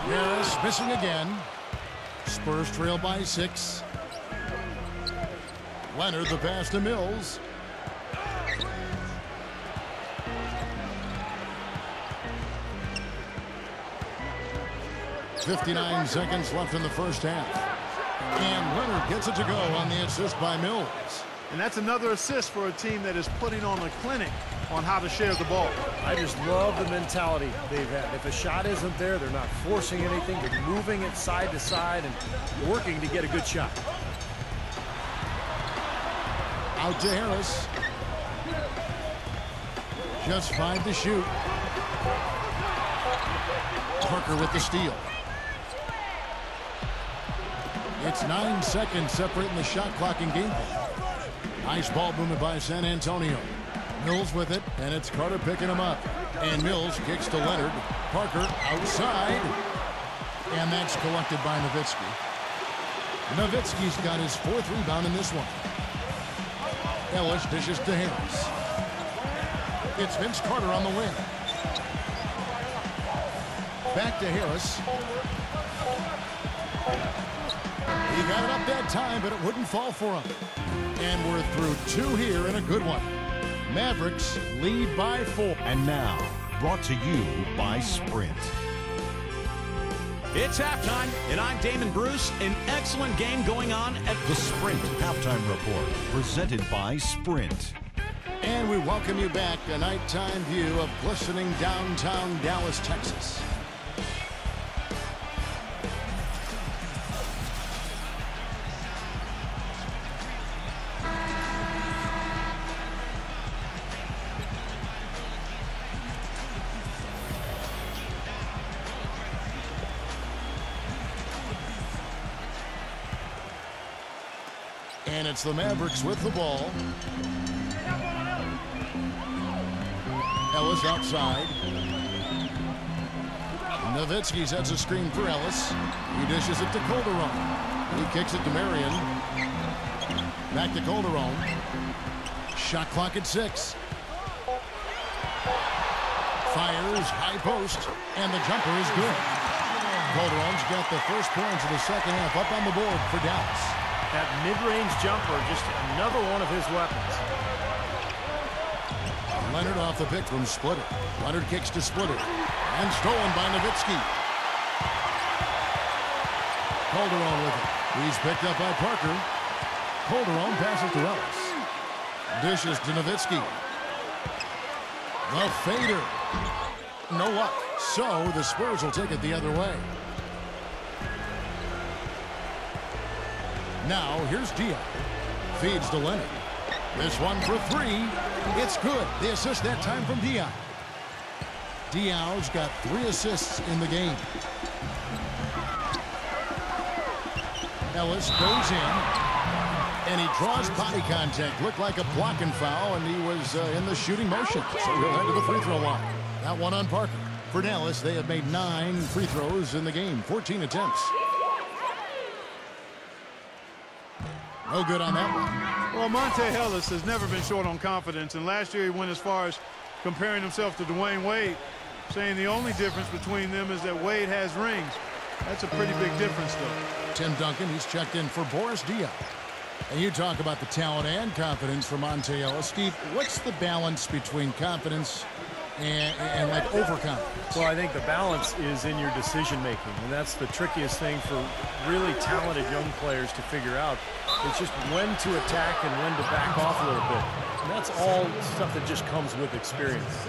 S1: Ayres missing again. Spurs trail by 6. Leonard the pass to Mills. .59 seconds left in the first half. And Leonard gets it to go on the assist by Mills.
S2: And that's another assist for a team that is putting on a clinic on how to share the ball.
S3: I just love the mentality they've had. If a shot isn't there, they're not forcing anything. They're moving it side to side and working to get a good shot.
S1: Out to Ayres. Just 5 to shoot. Parker with the steal. It's 9 seconds separating the shot clock and game clock. Nice ball movement by San Antonio. Mills with it, and it's Carter picking him up. And Mills kicks to Leonard. Parker outside. And that's collected by Nowitzki. Nowitzki's got his 4th rebound in this one. Ellis dishes to Ayres. It's Vince Carter on the wing. Back to Ayres. He got it up that time, but it wouldn't fall for him. And we're through 2 here in a good one. Mavericks lead by 4.
S5: And now, brought to you by Sprint.
S6: It's halftime, and I'm Damon Bruce. An excellent game going on at
S5: The Sprint Halftime Report, presented by Sprint.
S1: And we welcome you back, a nighttime view of glistening downtown Dallas, Texas. And it's the Mavericks with the ball. Ellis outside. Nowitzki sets a screen for Ellis. He dishes it to Calderon. He kicks it to Marion. Back to Calderon. Shot clock at 6. Fires, high post, and the jumper is good. Calderon's got the first points of the second half up on the board for Dallas.
S3: That mid-range jumper, just another one of his weapons.
S1: Leonard off the pick from Splitter. Leonard kicks to Splitter. And stolen by Nowitzki. Calderon with it. He's picked up by Parker. Calderon passes to Ellis. Dishes to Nowitzki. The fader. No luck. So the Spurs will take it the other way. Now here's Diaw. Feeds to Leonard. This one for 3. It's good. The assist that time from Diaw. Diaw's got 3 assists in the game. Ellis goes in. And he draws body contact. Looked like a blocking foul, and he was in the shooting motion. So he'll head to the free throw line. That one on Parker. For Dallas, they have made 9 free throws in the game. 14 attempts. No good on that one.
S2: Well, Monte Ellis has never been short on confidence, and last year he went as far as comparing himself to Dwayne Wade, saying the only difference between them is that Wade has rings. That's a pretty big difference, though.
S1: Tim Duncan, he's checked in for Boris Diaw. And you talk about the talent and confidence for Monte Ellis. Steve, what's the balance between confidence and like overconfidence?
S3: Well, I think the balance is in your decision making, and that's the trickiest thing for really talented young players to figure out. It's just when to attack and when to back off a little bit. And that's all stuff that just comes with experience.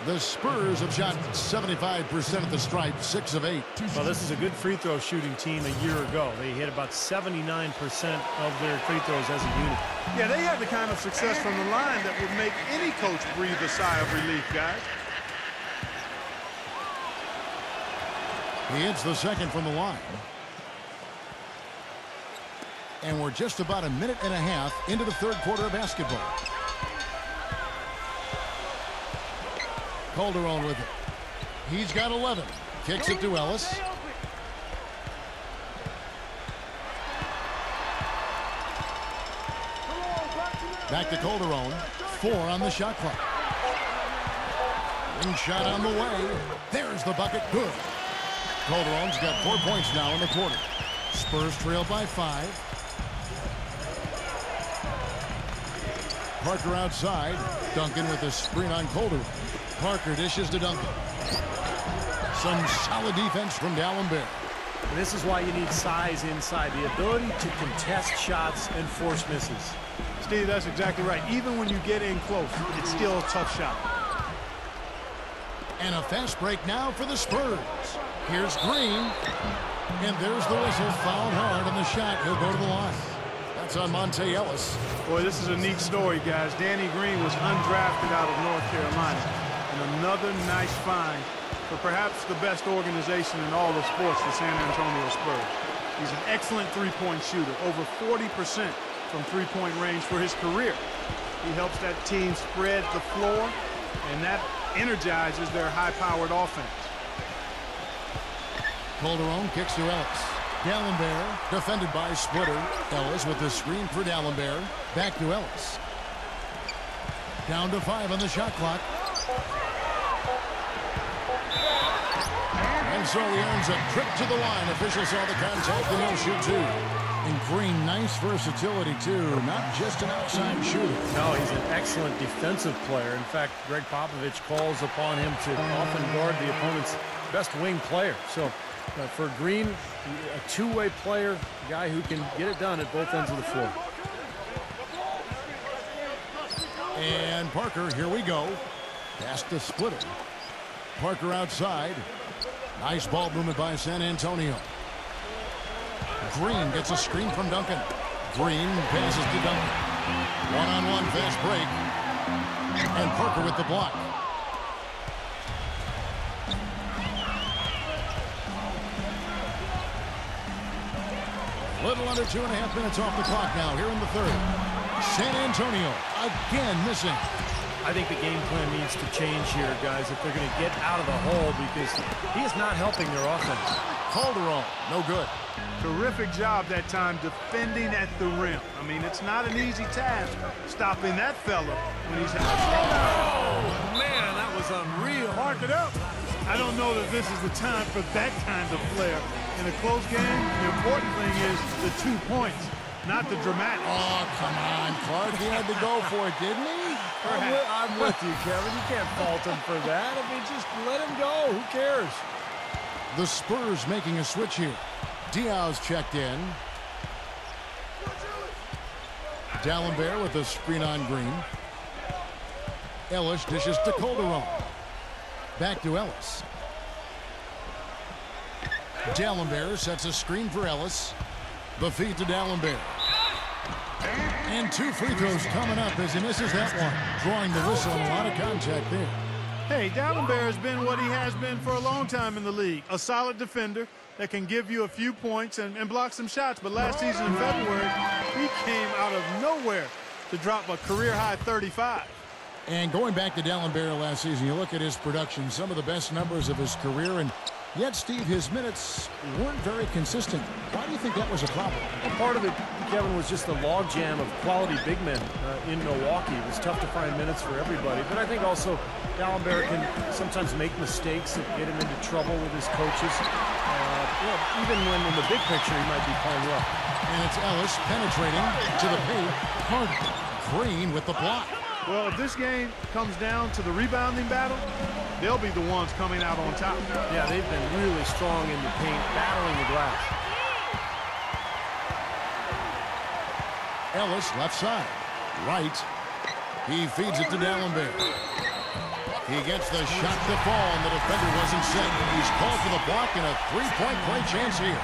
S1: The Spurs have shot 75% at the stripe, 6 of 8.
S3: Well, this is a good free throw shooting team a year ago. They hit about 79% of their free throws as a unit.
S2: Yeah, they had the kind of success from the line that would make any coach breathe a sigh of relief, guys.
S1: He hits the second from the line. And we're just about a minute and a half into the third quarter of basketball. Calderon with it. He's got 11. Kicks it to Ellis. Back to Calderon. 4 on the shot clock. Ring shot on the way. There's the bucket. Good. Calderon's got 4 points now in the quarter. Spurs trail by 5. Parker outside. Duncan with a screen on Calderon. Parker dishes to Duncan. Some solid defense from Dalembert.
S3: And this is why you need size inside. The ability to contest shots and force misses.
S2: Steve, that's exactly right. Even when you get in close, it's still a tough shot.
S1: And a fast break now for the Spurs. Here's Green. And there's the whistle. Fouled hard on the shot. He'll go to the line. That's on Monte Ellis.
S2: Boy, this is a neat story, guys. Danny Green was undrafted out of North Carolina. And another nice find for perhaps the best organization in all of sports, the San Antonio Spurs. He's an excellent three-point shooter, over 40% from three-point range for his career. He helps that team spread the floor, and that energizes their high-powered offense.
S1: Calderon kicks to Ellis. Dalembert defended by Splitter. Ellis with the screen for Dalembert. Back to Ellis. Down to 5 on the shot clock. And so he earns a trip to the line. Officials saw the contact and he'll shoot 2. And Green, nice versatility too. Not just an outside shooter.
S3: No, he's an excellent defensive player. In fact, Greg Popovich calls upon him to often guard the opponent's best wing player. So for Green, a two-way player, a guy who can get it done at both ends of the floor.
S1: And Parker, here we go. Pass to Splitter. Parker outside. Nice ball movement by San Antonio. Green gets a screen from Duncan. Green passes to Duncan. One-on-one fast break. And Parker with the block. Little under 2.5 minutes off the clock now here in the third. San Antonio again missing.
S3: I think the game plan needs to change here, guys, if they're going to get out of the hole, because he is not helping their offense.
S1: Calderon, no good.
S2: Terrific job that time defending at the rim. I mean, it's not an easy task stopping that fella when he's...
S3: Oh, man, that was unreal.
S2: Mark it up. I don't know that this is the time for that kind of flair. In a close game, the important thing is the 2 points, not the dramatic.
S1: Oh, come on, Clark. He had to go for it, didn't he?
S3: I'm with you, Kevin. You can't fault him for that. I mean, just let him go. Who cares?
S1: The Spurs making a switch here. Diaw's checked in. Dalembert with a screen on Green. Ellis dishes to Calderon. Back to Ellis. Dalembert sets a screen for Ellis. The feed to Dalembert. And 2 free throws coming up as he misses that one. Drawing the whistle and a lot of contact there.
S2: Hey, Dalembert has been what he has been for a long time in the league. A solid defender that can give you a few points and block some shots. But last season in February, he came out of nowhere to drop a career-high 35.
S1: And going back to Dalembert last season, you look at his production, some of the best numbers of his career, and yet, Steve, his minutes weren't very consistent. Why do you think that was a problem?
S3: Well, part of it, Kevin, was just the logjam of quality big men in Milwaukee. It was tough to find minutes for everybody. But I think also Dalembert can sometimes make mistakes that get him into trouble with his coaches. Even when in the big picture he might be playing well.
S1: And it's Ellis penetrating to the paint. Harden. Green with the block.
S2: Well, if this game comes down to the rebounding battle, they'll be the ones coming out on top.
S3: Yeah, they've been really strong in the paint, battling the glass.
S1: Ellis left side. Wright. He feeds it to Dalembert. He gets the shot to fall, and the defender wasn't set. He's called for the block and a three-point play chance here.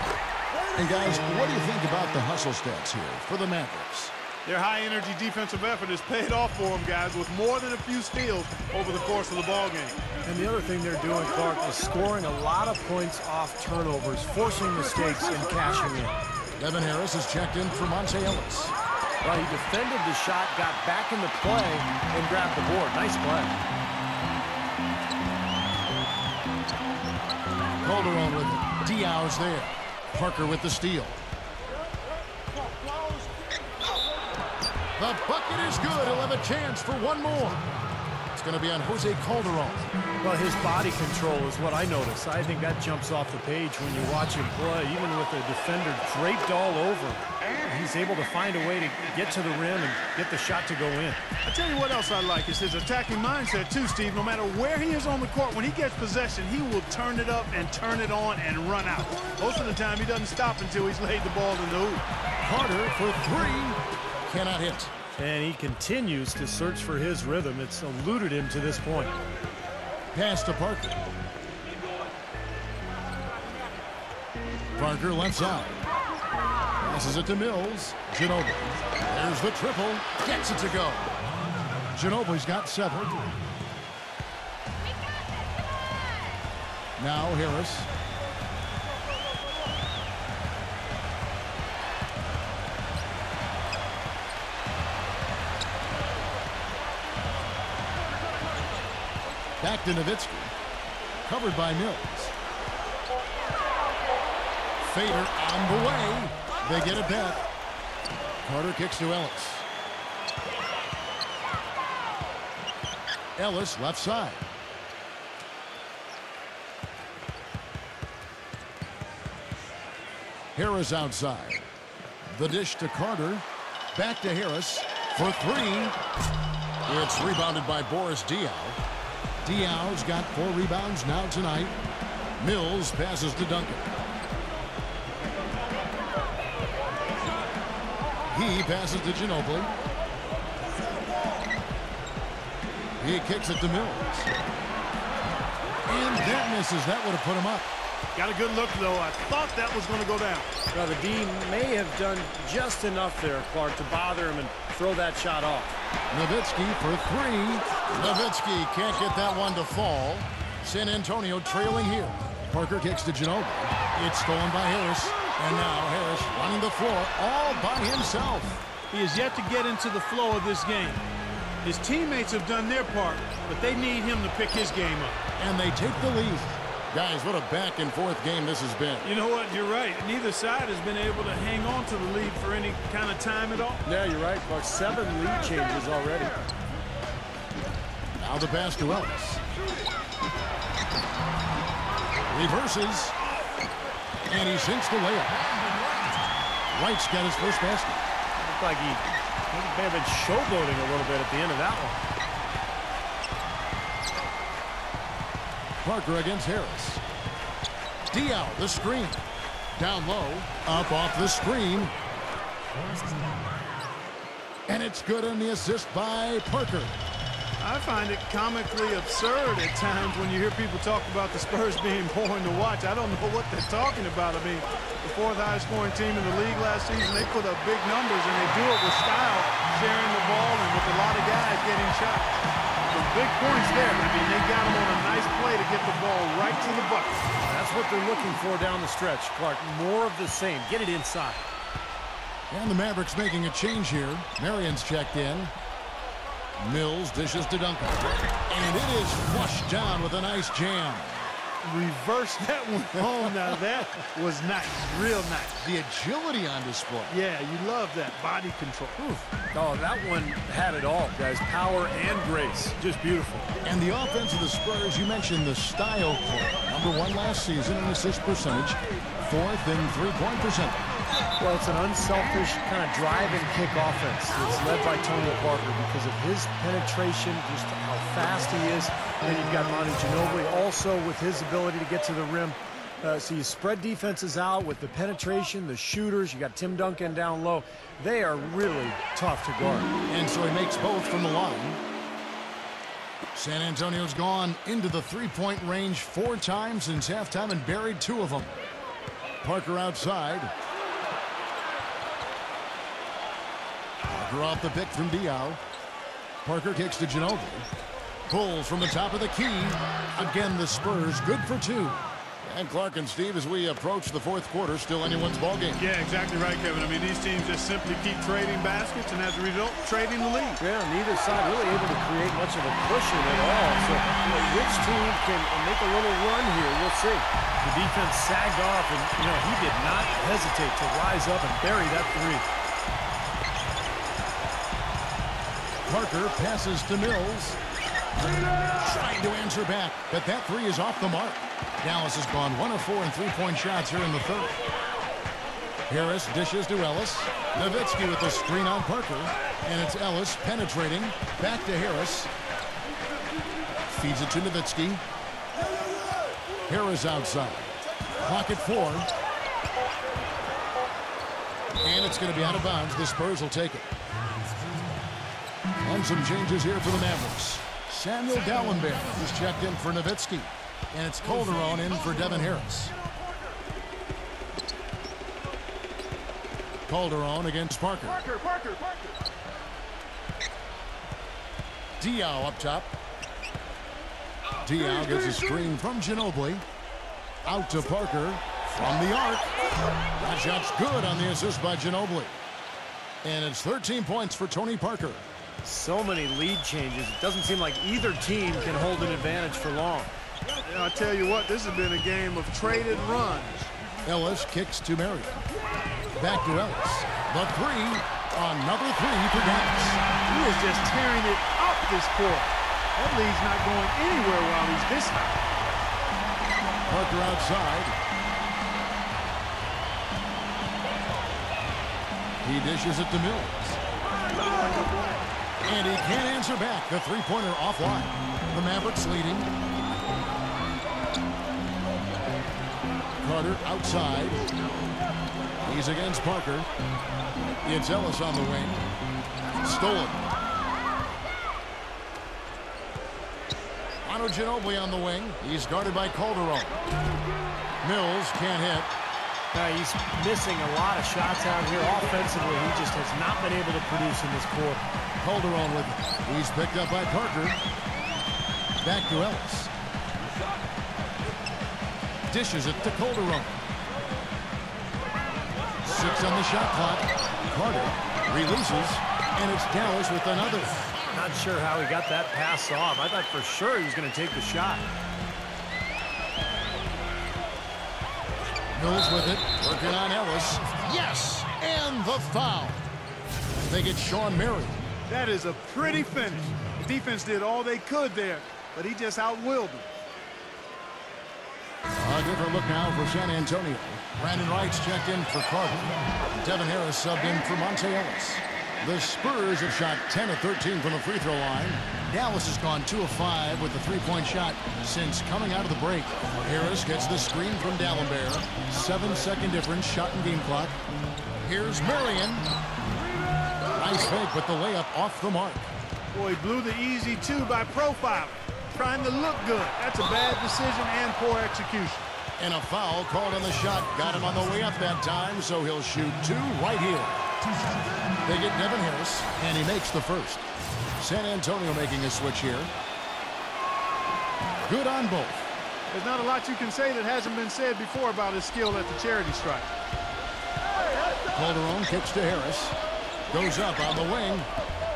S1: And guys, what do you think about the hustle stats here for the Mavericks?
S2: Their high-energy defensive effort has paid off for them, guys, with more than a few steals over the course of the ballgame.
S3: And the other thing they're doing, Clark, is scoring a lot of points off turnovers, forcing mistakes and cashing in.
S1: Devin Harris is checked in for Monte Ellis.
S3: Well, he defended the shot, got back in the play, and grabbed the board. Nice play.
S1: Calderon with it. Diaw's there. Parker with the steal. The bucket is good. He'll have a chance for one more. It's going to be on Jose Calderon.
S3: Well, his body control is what I notice. I think that jumps off the page when you watch him play. Even with the defender draped all over, he's able to find a way to get to the rim and get the shot to go in.
S2: I tell you what else I like is his attacking mindset too, Steve. No matter where he is on the court, when he gets possession, he will turn it up and turn it on and run out. Most of the time, he doesn't stop until he's laid the ball in the hoop.
S1: Carter for three. Cannot hit.
S3: And he continues to search for his rhythm. It's eluded him to this point.
S1: Pass to Parker. Parker left side. Passes it to Mills. Ginobili. There's the triple. Gets it to go. Ginobili's got 7. Now Harris. Back to Nowitzki. Covered by Mills. Fader on the way. They get it back. Carter kicks to Ellis. Ellis left side. Harris outside. The dish to Carter. Back to Harris for 3. It's rebounded by Boris Diaw. Diaw's got 4 rebounds now tonight. Mills passes to Duncan. He passes to Ginobili. He kicks it to Mills. And that misses. That would have put him up.
S2: Got a good look, though. I thought that was going to go down.
S3: Well, the D may have done just enough there, Clark, to bother him and throw that shot off.
S1: Nowitzki for 3. Nowitzki can't get that one to fall. San Antonio trailing here. Parker kicks to Ginobili. It's stolen by Ayres. And now Harris running the floor all by himself.
S2: He has yet to get into the flow of this game. His teammates have done their part, but they need him to pick his game up.
S1: And they take the lead. Guys, what a back-and-forth game this has been.
S2: You know what? You're right. Neither side has been able to hang on to the lead for any kind of time at all.
S3: Yeah, you're right, Clark. 7 lead changes already.
S1: Now the pass to Ellis. Reverses. And he sinks the layup. Wright's got his first basket.
S3: Looked like he may have been showboating a little bit at the end of that one.
S1: Parker against Harris. Diaw, the screen. Down low. Up off the screen. And it's good on the assist by Parker.
S2: I find it comically absurd at times when you hear people talk about the Spurs being boring to watch. I don't know what they're talking about. I mean, the 4th highest scoring team in the league last season, they put up big numbers, and they do it with style, sharing the ball, and with a lot of guys getting shots. Some big points there. I mean, they got them on a nice play to get the ball right to the bucket.
S3: That's what they're looking for down the stretch, Clark. More of the same. Get it inside.
S1: And the Mavericks making a change here. Marion's checked in. Mills dishes to Duncan. And it is flushed down with a nice jam.
S2: Reverse that one home. Now that was nice. Real nice.
S1: The agility on display.
S2: Yeah, you love that. Body control.
S3: Oh, that one had it all, guys. Power and grace. Just beautiful.
S1: And the offense of the Spurs, you mentioned the style play. #1 last season in assist percentage. 4th in three-point percentage.
S3: Well, it's an unselfish kind of drive and kick offense. It's led by Tony Parker because of his penetration, just how fast he is. And you've got Ginobili also with his ability to get to the rim. So you spread defenses out with the penetration, the shooters. You got Tim Duncan down low. They are really tough to guard.
S1: And so he makes both from the line. San Antonio's gone into the three-point range 4 times since halftime and buried 2 of them. Parker outside. Parker off the pick from Diaw. Parker kicks to Ginobili. Pulls from the top of the key. Again, the Spurs good for 2. And Clark and Steve, as we approach the 4th quarter, still anyone's ball game.
S2: Yeah, exactly right, Kevin. I mean, these teams just simply keep trading baskets, and as a result, trading the lead.
S3: Yeah, neither side really able to create much of a cushion at all. So which team can make a little run here? We'll see. The defense sagged off, and he did not hesitate to rise up and bury that 3.
S1: Parker passes to Mills. Trying to answer back, but that 3 is off the mark. Dallas has gone 1 of 4 in three-point shots here in the 3rd. Harris dishes to Ellis. Nowitzki with the screen on Parker. And it's Ellis penetrating. Back to Harris. Feeds it to Nowitzki. Harris outside. Clock at 4. And it's going to be out of bounds. The Spurs will take it. And some changes here for the Mavericks. Samuel Dalembert is checked in for Nowitzki. And it's Calderon in for Devin Harris. Calderon against Parker. Parker. Diaw up top. Diaw gets a screen from Ginobili. Out to Parker from the arc. That shot's good on the assist by Ginobili. And it's 13 points for Tony Parker.
S3: So many lead changes. It doesn't seem like either team can hold an advantage for long.
S2: I tell you what, this has been a game of traded runs.
S1: Ellis kicks to Marion. Back to Ellis. The 3. Another 3 for Dallas.
S2: He is just tearing it up this court. That lead's not going anywhere while he's this high.
S1: Parker outside. He dishes it to Mills. And he can't answer back. The three-pointer offline. The Mavericks leading. Carter outside. He's against Parker. It's Ellis on the wing. Stolen. Ginobili on the wing. He's guarded by Calderon. Mills can't hit.
S3: He's missing a lot of shots out here. Offensively, he just has not been able to produce in this quarter.
S1: Calderon with it. He's picked up by Parker. Back to Ellis. Dishes it to Calderon. 6 on the shot clock. Carter releases, and it's Dallas with another.
S3: Not sure how he got that pass off. I thought for sure he was going to take the shot.
S1: Mills with it, working on Ellis. Yes, and the foul. I think it's Sean Marion.
S2: That is a pretty finish. The defense did all they could there, but he just outwilled them.
S1: A different look now for San Antonio. Brandon Wright's checked in for Carter. Devin Harris subbed in for Monte Ellis. The Spurs have shot 10 of 13 from the free throw line. Dallas has gone 2 of 5 with the three-point shot since coming out of the break. Ayres gets the screen from Dalembert. 7-second difference, shot and game clock. Here's Marion. Nice fake, but the layup off the mark.
S2: Boy, he blew the easy 2 by profiling. Trying to look good. That's a bad decision and poor execution.
S1: And a foul called on the shot. Got him on the way up that time, so he'll shoot 2 right here. They get Devin Harris, and he makes the first. San Antonio making a switch here. Good on both.
S2: There's not a lot you can say that hasn't been said before about his skill at the charity stripe.
S1: Calderon kicks to Harris. Goes up on the wing.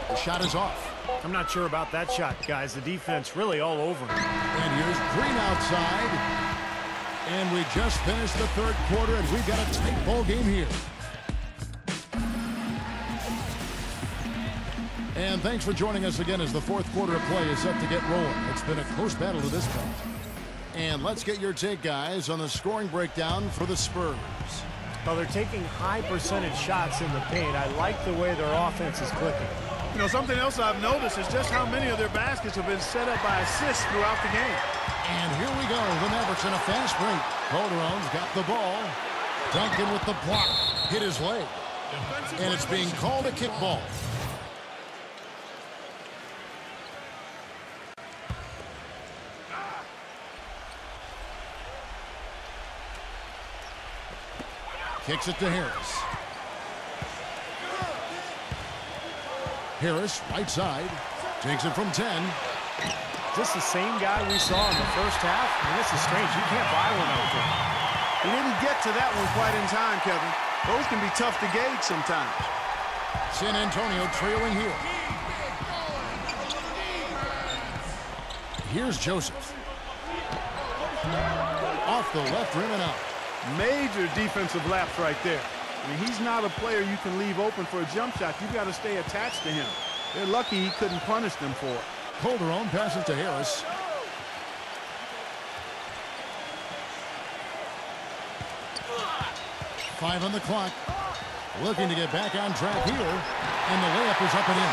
S1: The shot is off.
S3: I'm not sure about that shot, guys. The defense really all over him.
S1: And here's Green outside. And we just finished the third quarter, and we've got a tight ball game here. And thanks for joining us again as the fourth quarter of play is set to get rolling. It's been a close battle to this point. And let's get your take, guys, on the scoring breakdown for the Spurs.
S3: Well, they're taking high percentage shots in the paint. I like the way their offense is clicking.
S2: You know, something else I've noticed is just how many of their baskets have been set up by assists throughout the game.
S1: And here we go. The Mavericks in a fast break. Calderon's got the ball. Duncan with the block. Hit his leg. And it's being called a kickball. Kicks it to Harris. Harris, right side. Takes it from 10.
S3: Is this the same guy we saw in the first half? I mean, this is strange. You can't buy one out there.
S2: He didn't get to that one quite in time, Kevin. Those can be tough to gauge sometimes.
S1: San Antonio trailing here. Here's Joseph. Off the left rim and out.
S2: Major defensive lapse right there. I mean, he's not a player you can leave open for a jump shot. You've got to stay attached to him. They're lucky he couldn't punish them for it.
S1: Calderon passes to Harris. Five on the clock. Looking to get back on track here. And the layup is up and in.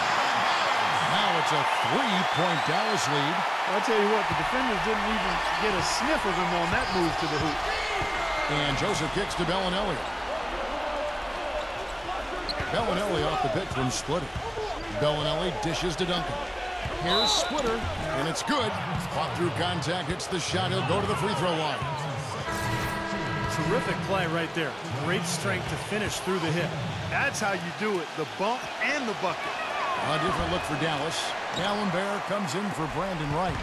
S1: Now it's a 3-point Dallas lead.
S2: I'll tell you what, the defenders didn't even get a sniff of him on that move to the hoop.
S1: And Joseph kicks to Belinelli. Belinelli off the pick from Splitter. Belinelli dishes to Duncan. Here's Splitter, and it's good. Fought through contact, hits the shot. He'll go to the free throw line.
S3: Terrific play right there. Great strength to finish through the hit.
S2: That's how you do it, the bump and the bucket.
S1: A different look for Dallas. Dalembert comes in for Brandon Wright.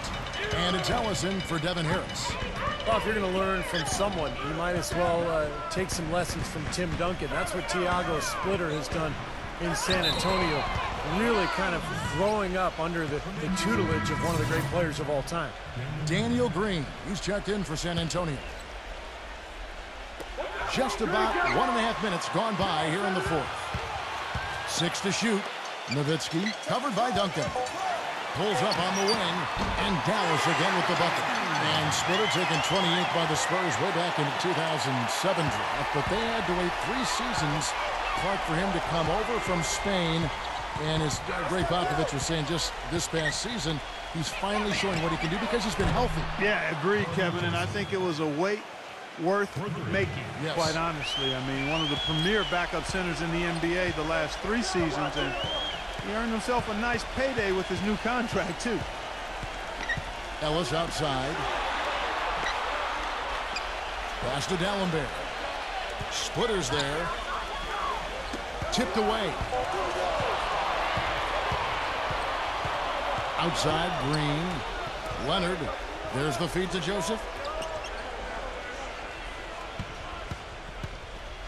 S1: And it's Ellis in for Devin Harris.
S3: Well, if you're going to learn from someone, you might as well take some lessons from Tim Duncan. That's what Thiago Splitter has done in San Antonio. Really kind of growing up under the tutelage of one of the great players of all time.
S1: Daniel Green, he's checked in for San Antonio. Just about 1.5 minutes gone by here in the fourth. 6 to shoot. Nowitzki covered by Duncan. Pulls up on the wing, and Dallas again with the bucket. And Splitter taken 28th by the Spurs way back in the 2007 draft, but they had to wait 3 seasons, Clark, for him to come over from Spain. And as Greg Popovich was saying just this past season, he's finally showing what he can do because he's been healthy.
S2: Yeah, agreed, Kevin, and I think it was a wait worth making,
S1: yes.
S2: Quite honestly. I mean, one of the premier backup centers in the NBA the last 3 seasons, and he earned himself a nice payday with his new contract, too.
S1: Ellis outside. Pass to Dalembert. Splitter's there. Tipped away. Outside, Green. Leonard. There's the feed to Joseph.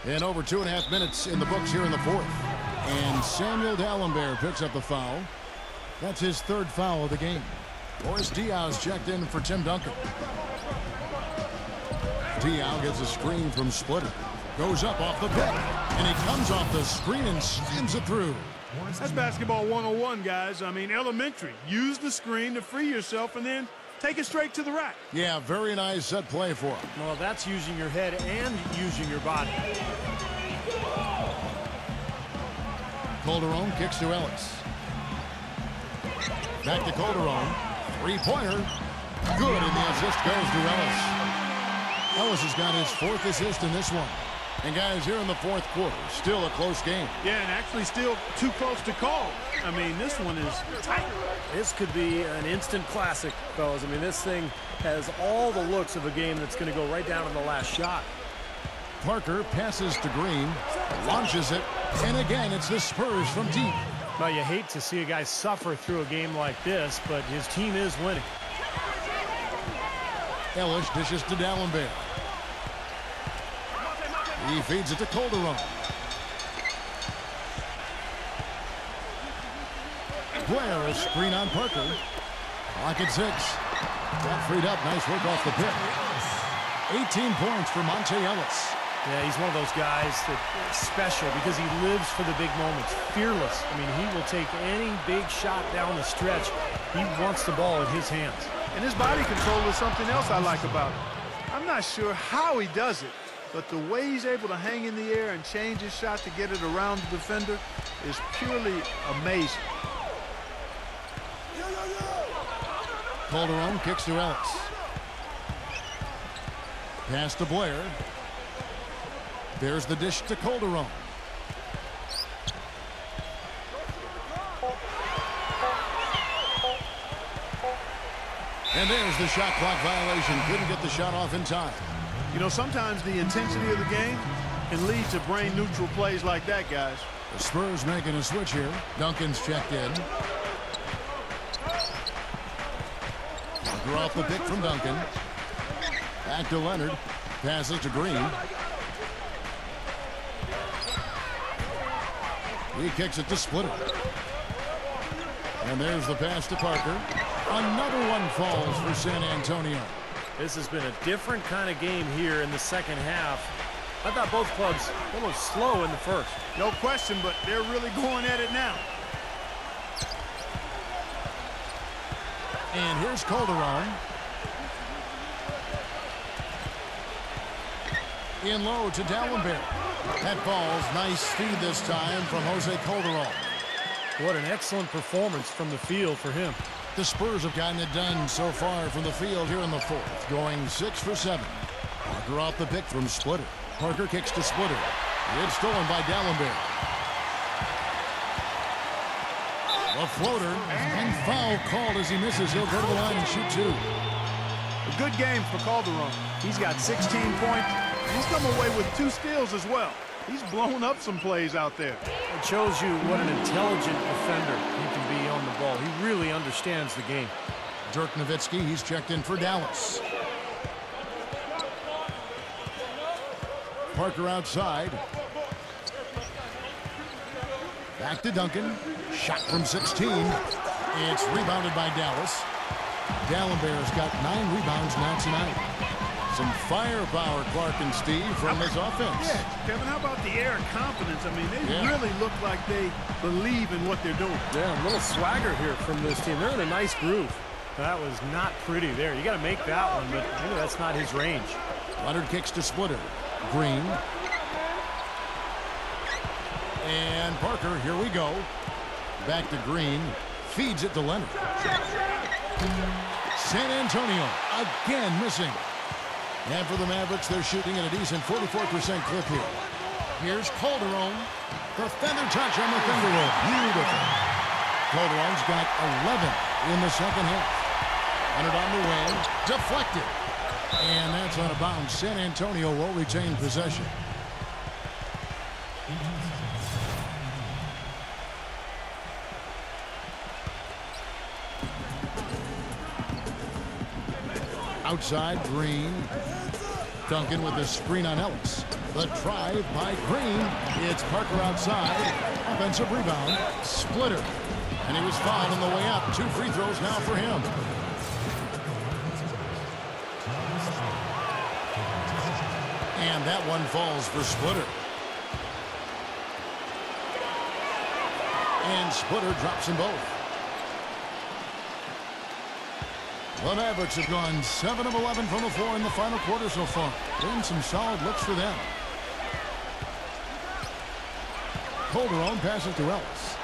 S1: And over 2.5 minutes in the books here in the fourth. And Samuel Dalembert picks up the foul. That's his third foul of the game. Boris Diaw's checked in for Tim Duncan. Diaw gets a screen from Splitter. Goes up off the pick. And he comes off the screen and slams it through.
S2: That's basketball 101, guys. I mean, elementary. Use the screen to free yourself and then take it straight to the rack.
S1: Yeah, very nice set play for him.
S3: Well, that's using your head and using your body.
S1: Calderon kicks to Ellis. Back to Calderon. Three-pointer. Good, and the assist goes to Ellis. Ellis has got his fourth assist in this one. And guys, here in the fourth quarter, still a close game.
S2: Yeah, and actually still too close to call. I mean, this one is tight.
S3: This could be an instant classic, fellas. I mean, this thing has all the looks of a game that's going to go right down to the last shot.
S1: Parker passes to Green, launches it, and again, it's the Spurs from deep.
S3: Now, you hate to see a guy suffer through a game like this, but his team is winning.
S1: Ellis dishes to Dalembert. He feeds it to Calderon. Blair, a screen on Parker. Clock at 6. Got freed up. Nice work off the pick. 18 points for Monte Ellis.
S3: Yeah, he's one of those guys that's special because he lives for the big moments. Fearless. I mean, he will take any big shot down the stretch. He wants the ball in his hands.
S2: And his body control is something else I like about him. I'm not sure how he does it, but the way he's able to hang in the air and change his shot to get it around the defender is purely amazing.
S1: Calderon kicks to Ellis. Pass to Blair. There's the dish to Calderon. And there's the shot clock violation. Couldn't get the shot off in time.
S2: You know, sometimes the intensity of the game can lead to brain-neutral plays like that, guys.
S1: The Spurs making a switch here. Duncan's checked in. Draw off the pick from Duncan. Back to Leonard. Passes to Green. He kicks it to Splitter. And there's the pass to Parker. Another one falls for San Antonio.
S3: This has been a different kind of game here in the second half. I thought both clubs a little slow in the first.
S2: No question, but they're really going at it now.
S1: And here's Calderon. In low to Dalembert. That falls. Nice feed this time from Jose Calderon.
S3: What an excellent performance from the field for him.
S1: The Spurs have gotten it done so far from the field here in the fourth, going 6 for 7. Parker off the pick from Splitter. Parker kicks to Splitter. It's stolen by Dalembert. A floater and foul called as he misses. He'll go to the line and shoot 2.
S2: A good game for Calderon. He's got 16 points. He's come away with 2 steals as well. He's blown up some plays out there.
S3: It shows you what an intelligent defender he can be on the ball. He really understands the game.
S1: Dirk Nowitzki, he's checked in for Dallas. Parker outside. Back to Duncan. Shot from 16. It's rebounded by Dallas. Dalembert's got 9 rebounds now tonight. Some firepower, Clark and Steve, from this offense.
S2: Yeah, Kevin, how about the air of confidence? I mean, they really look like they believe in what they're doing.
S3: Yeah, a little swagger here from this team. They're in a nice groove. That was not pretty there. You got to make that one, but maybe that's not his range.
S1: Leonard kicks to Splitter. Green. And Parker, here we go. Back to Green. Feeds it to Leonard. San Antonio again missing. And for the Mavericks, they're shooting at a decent 44% clip here. Here's Calderon. The feather touch on the finger roll. Beautiful. Calderon's got 11 in the second half. Leonard on the way. Deflected. And that's out of bounds. San Antonio will retain possession. Outside, Green. Duncan with the screen on Ellis. The drive by Green. It's Parker outside. Offensive rebound. Splitter. And he was fouled on the way up. 2 free throws now for him. And that one falls for Splitter. And Splitter drops them both. The Mavericks have gone 7 of 11 from the floor in the final quarter so far. Been some solid looks for them. Calderon passes to Ellis.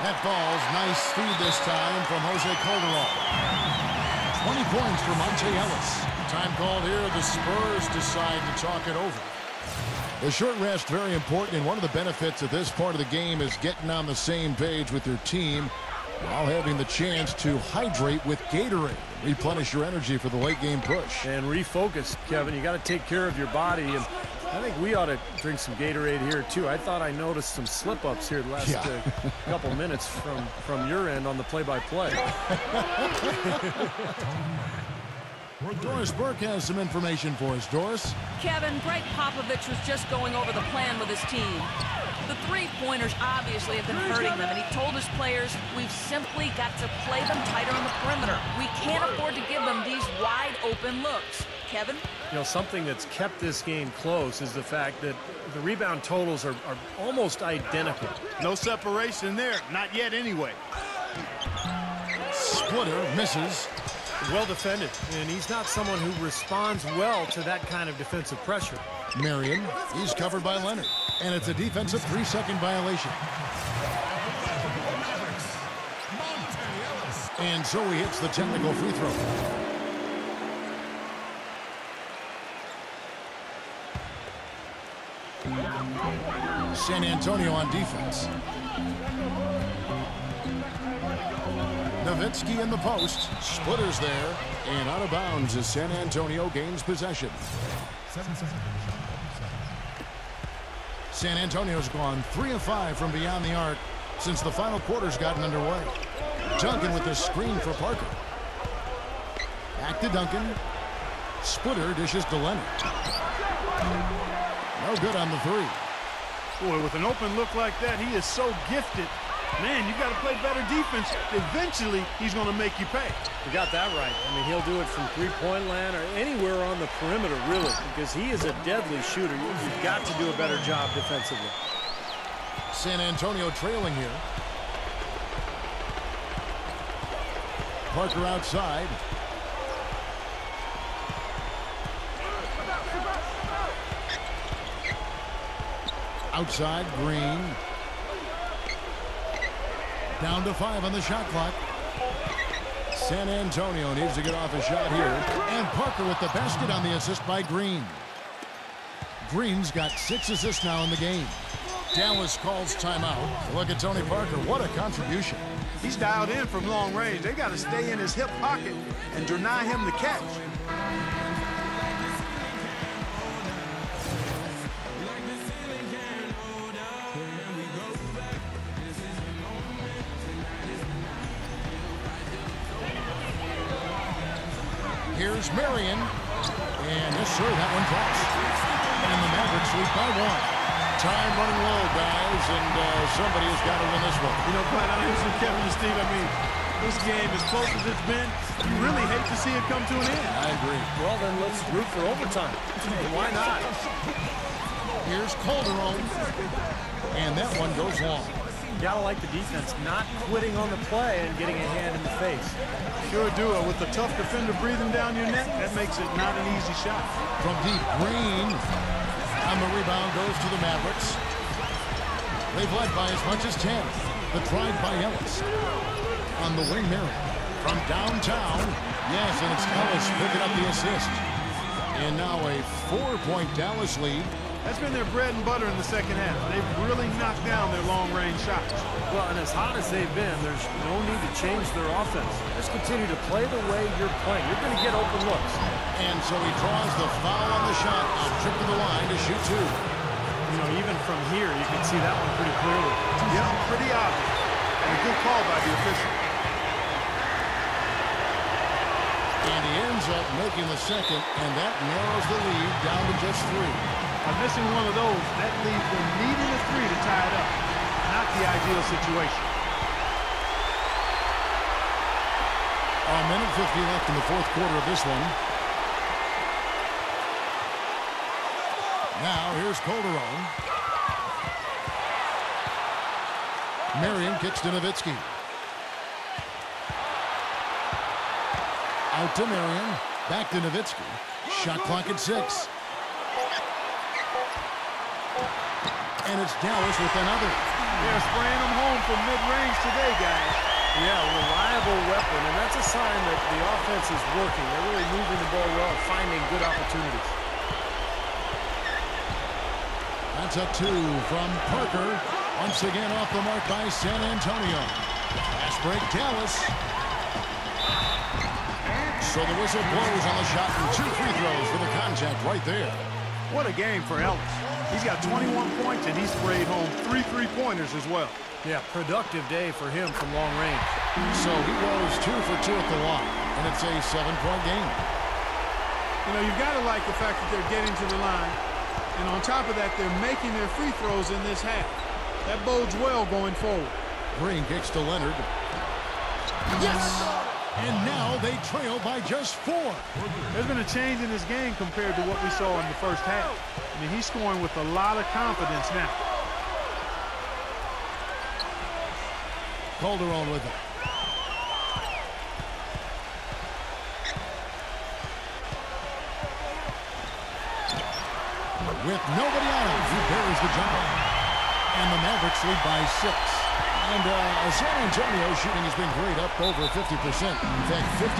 S1: That ball's nice speed this time from Jose Calderon. 20 points for Monte Ellis. Time called here. The Spurs decide to talk it over. The short rest very important, and one of the benefits of this part of the game is getting on the same page with your team while having the chance to hydrate with Gatorade. Replenish your energy for the late game push.
S3: And refocus, Kevin. You got to take care of your body, and I think we ought to drink some Gatorade here too. I thought I noticed some slip-ups here the last couple minutes from your end on the play-by-play.
S1: Doris Burke has some information for us. Doris?
S4: Kevin, Greg Popovich was just going over the plan with his team. The three-pointers obviously have been hurting them, and he told his players, we've simply got to play them tighter on the perimeter. We can't afford to give them these wide-open looks. Kevin?
S3: You know, something that's kept this game close is the fact that the rebound totals are almost identical.
S2: No separation there. Not yet anyway.
S1: Splitter misses.
S3: Well defended, and he's not someone who responds well to that kind of defensive pressure.
S1: Marion, he's covered by Leonard, and it's a defensive 3-second violation. And so he hits the technical free throw. San Antonio on defense. Nowitzki in the post. Splitter's there. And out of bounds as San Antonio gains possession. San Antonio's gone 3 of 5 from beyond the arc since the final quarter's gotten underway. Duncan with the screen for Parker. Back to Duncan. Splitter dishes to Leonard. No good on the three.
S2: Boy, with an open look like that, he is so gifted. Man, you got to play better defense. Eventually, he's going to make you pay.
S3: You got that right. I mean, he'll do it from three-point land or anywhere on the perimeter, really, because he is a deadly shooter. You've got to do a better job defensively.
S1: San Antonio trailing here. Parker outside. Outside, Green. Down to 5 on the shot clock. San Antonio needs to get off a shot here. And Parker with the basket on the assist by Green. Green's got 6 assists now in the game. Dallas calls timeout. Look at Tony Parker. What a contribution.
S2: He's dialed in from long range. They got to stay in his hip pocket and deny him the catch.
S1: Here's Marion. And yes, sir, that one drops. And the Mavericks lead by 1. Time running low, guys, and somebody has got to win this one.
S2: You know, quite honestly, Kevin and Steve, I mean, this game, as close as it's been, you really hate to see it come to an end.
S1: I agree.
S3: Well, then let's root for overtime. Why not?
S1: Here's Calderon. And that one goes long.
S3: You gotta like the defense not quitting on the play and getting a hand in the face.
S2: Sure do. With the tough defender breathing down your neck, that makes it not an easy shot.
S1: From deep, Green. And the rebound goes to the Mavericks. They've led by as much as 10. The drive by Ellis. On the wing, Marion. From downtown. Yes, and it's Ellis picking up the assist. And now a 4-point Dallas lead.
S2: That's been their bread and butter in the second half. They've really knocked down their long-range shots.
S3: Well, and as hot as they've been, there's no need to change their offense. Just continue to play the way you're playing. You're going to get open looks.
S1: And so he draws the foul on the shot. A trip to the line to shoot 2.
S3: You know, even from here, you can see that one pretty clearly.
S2: Yeah, pretty obvious. And a good call by the official.
S1: And he ends up making the second, and that narrows the lead down to just 3.
S2: By missing one of those, that leaves them needing a 3 to tie it up. Not the ideal situation.
S1: A minute 50 left in the fourth quarter of this one. Now here's Calderon. Marion kicks to Nowitzki. Out to Marion. Back to Nowitzki. Shot clock at 6. And it's Dallas with another.
S2: They're spraying them home from mid-range today, guys.
S3: Yeah, reliable weapon, and that's a sign that the offense is working. They're really moving the ball well, finding good opportunities.
S1: That's a 2 from Parker. Once again off the mark by San Antonio. Fast break, Dallas. So the whistle blows on the shot and 2 free throws for the contact right there.
S2: What a game for Ellis. He's got 21 points, and he sprayed home 3 3-pointers as well.
S3: Yeah, productive day for him from long range.
S1: So he goes 2 for 2 at the line, and it's a 7-point game.
S2: You know, you've got to like the fact that they're getting to the line. And on top of that, they're making their free throws in this half. That bodes well going forward.
S1: Green kicks to Leonard. Yes! And now they trail by just 4.
S2: There's been a change in this game compared to what we saw in the first half. I mean, he's scoring with a lot of confidence now.
S1: Calderon with it. With nobody on him, he buries the jumper. And the Mavericks lead by 6. And San Antonio shooting has been great, up over 50%. In fact, 52%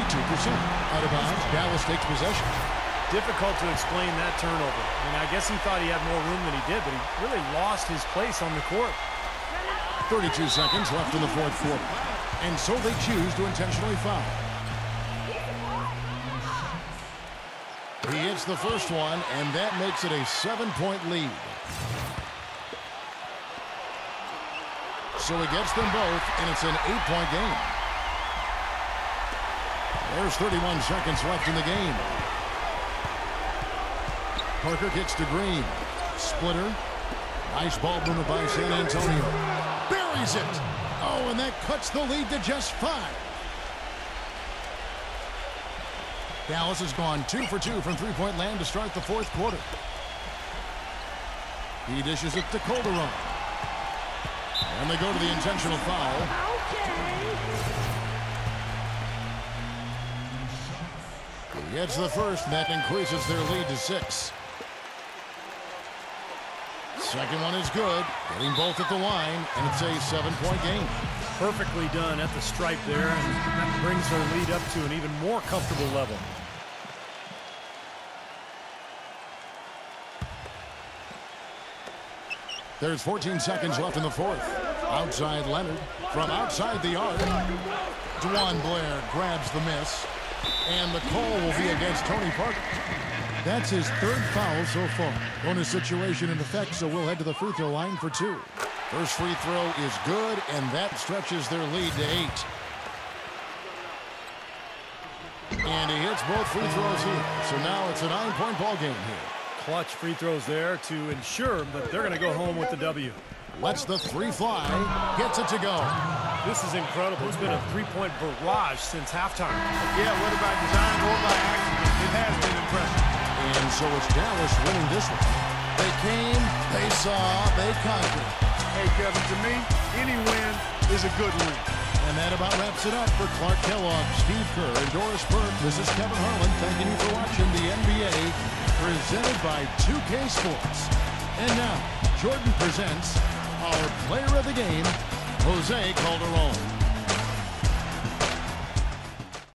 S1: out of bounds. Dallas takes possession.
S3: Difficult to explain that turnover. I mean, I guess he thought he had more room than he did, but he really lost his place on the court.
S1: 32 seconds left in the fourth quarter. And so they choose to intentionally foul. He hits the first one, and that makes it a 7-point lead. So he gets them both, and it's an 8-point game. There's 31 seconds left in the game. Parker kicks to Green. Splitter. Nice ball movement by San Antonio. Buries it. Oh, and that cuts the lead to just 5. Dallas has gone 2 for 2 from three-point land to start the fourth quarter. He dishes it to Calderon. And they go to the intentional foul. He gets the first, and that increases their lead to 6. Second one is good. Getting both at the line, and it's a 7-point game.
S3: Perfectly done at the stripe there, and that brings their lead up to an even more comfortable level.
S1: There's 14 seconds left in the fourth. Outside Leonard from outside the arc. Blair grabs the miss, and the call will be against Tony Parker. That's his 3rd foul so far. Bonus situation in effect, so we'll head to the free throw line for 2. First free throw is good, and that stretches their lead to 8. And he hits both free throws here. So now it's a 9-point ball game here.
S3: Clutch free throws there to ensure that they're going to go home with the W.
S1: Lets the 3 fly. Gets it to go.
S3: This is incredible. It's been a 3-point barrage since halftime.
S2: Yeah, whether by design or by accident, it has been impressive.
S1: And so it's Dallas winning this one. They came, they saw, they conquered.
S2: Hey, Kevin, to me, any win is a good win.
S1: And that about wraps it up for Clark Kellogg, Steve Kerr, and Doris Burke. This is Kevin Harlan thanking you for watching the NBA presented by 2K Sports. And now, Jordan presents our player of the game, Jose Calderon.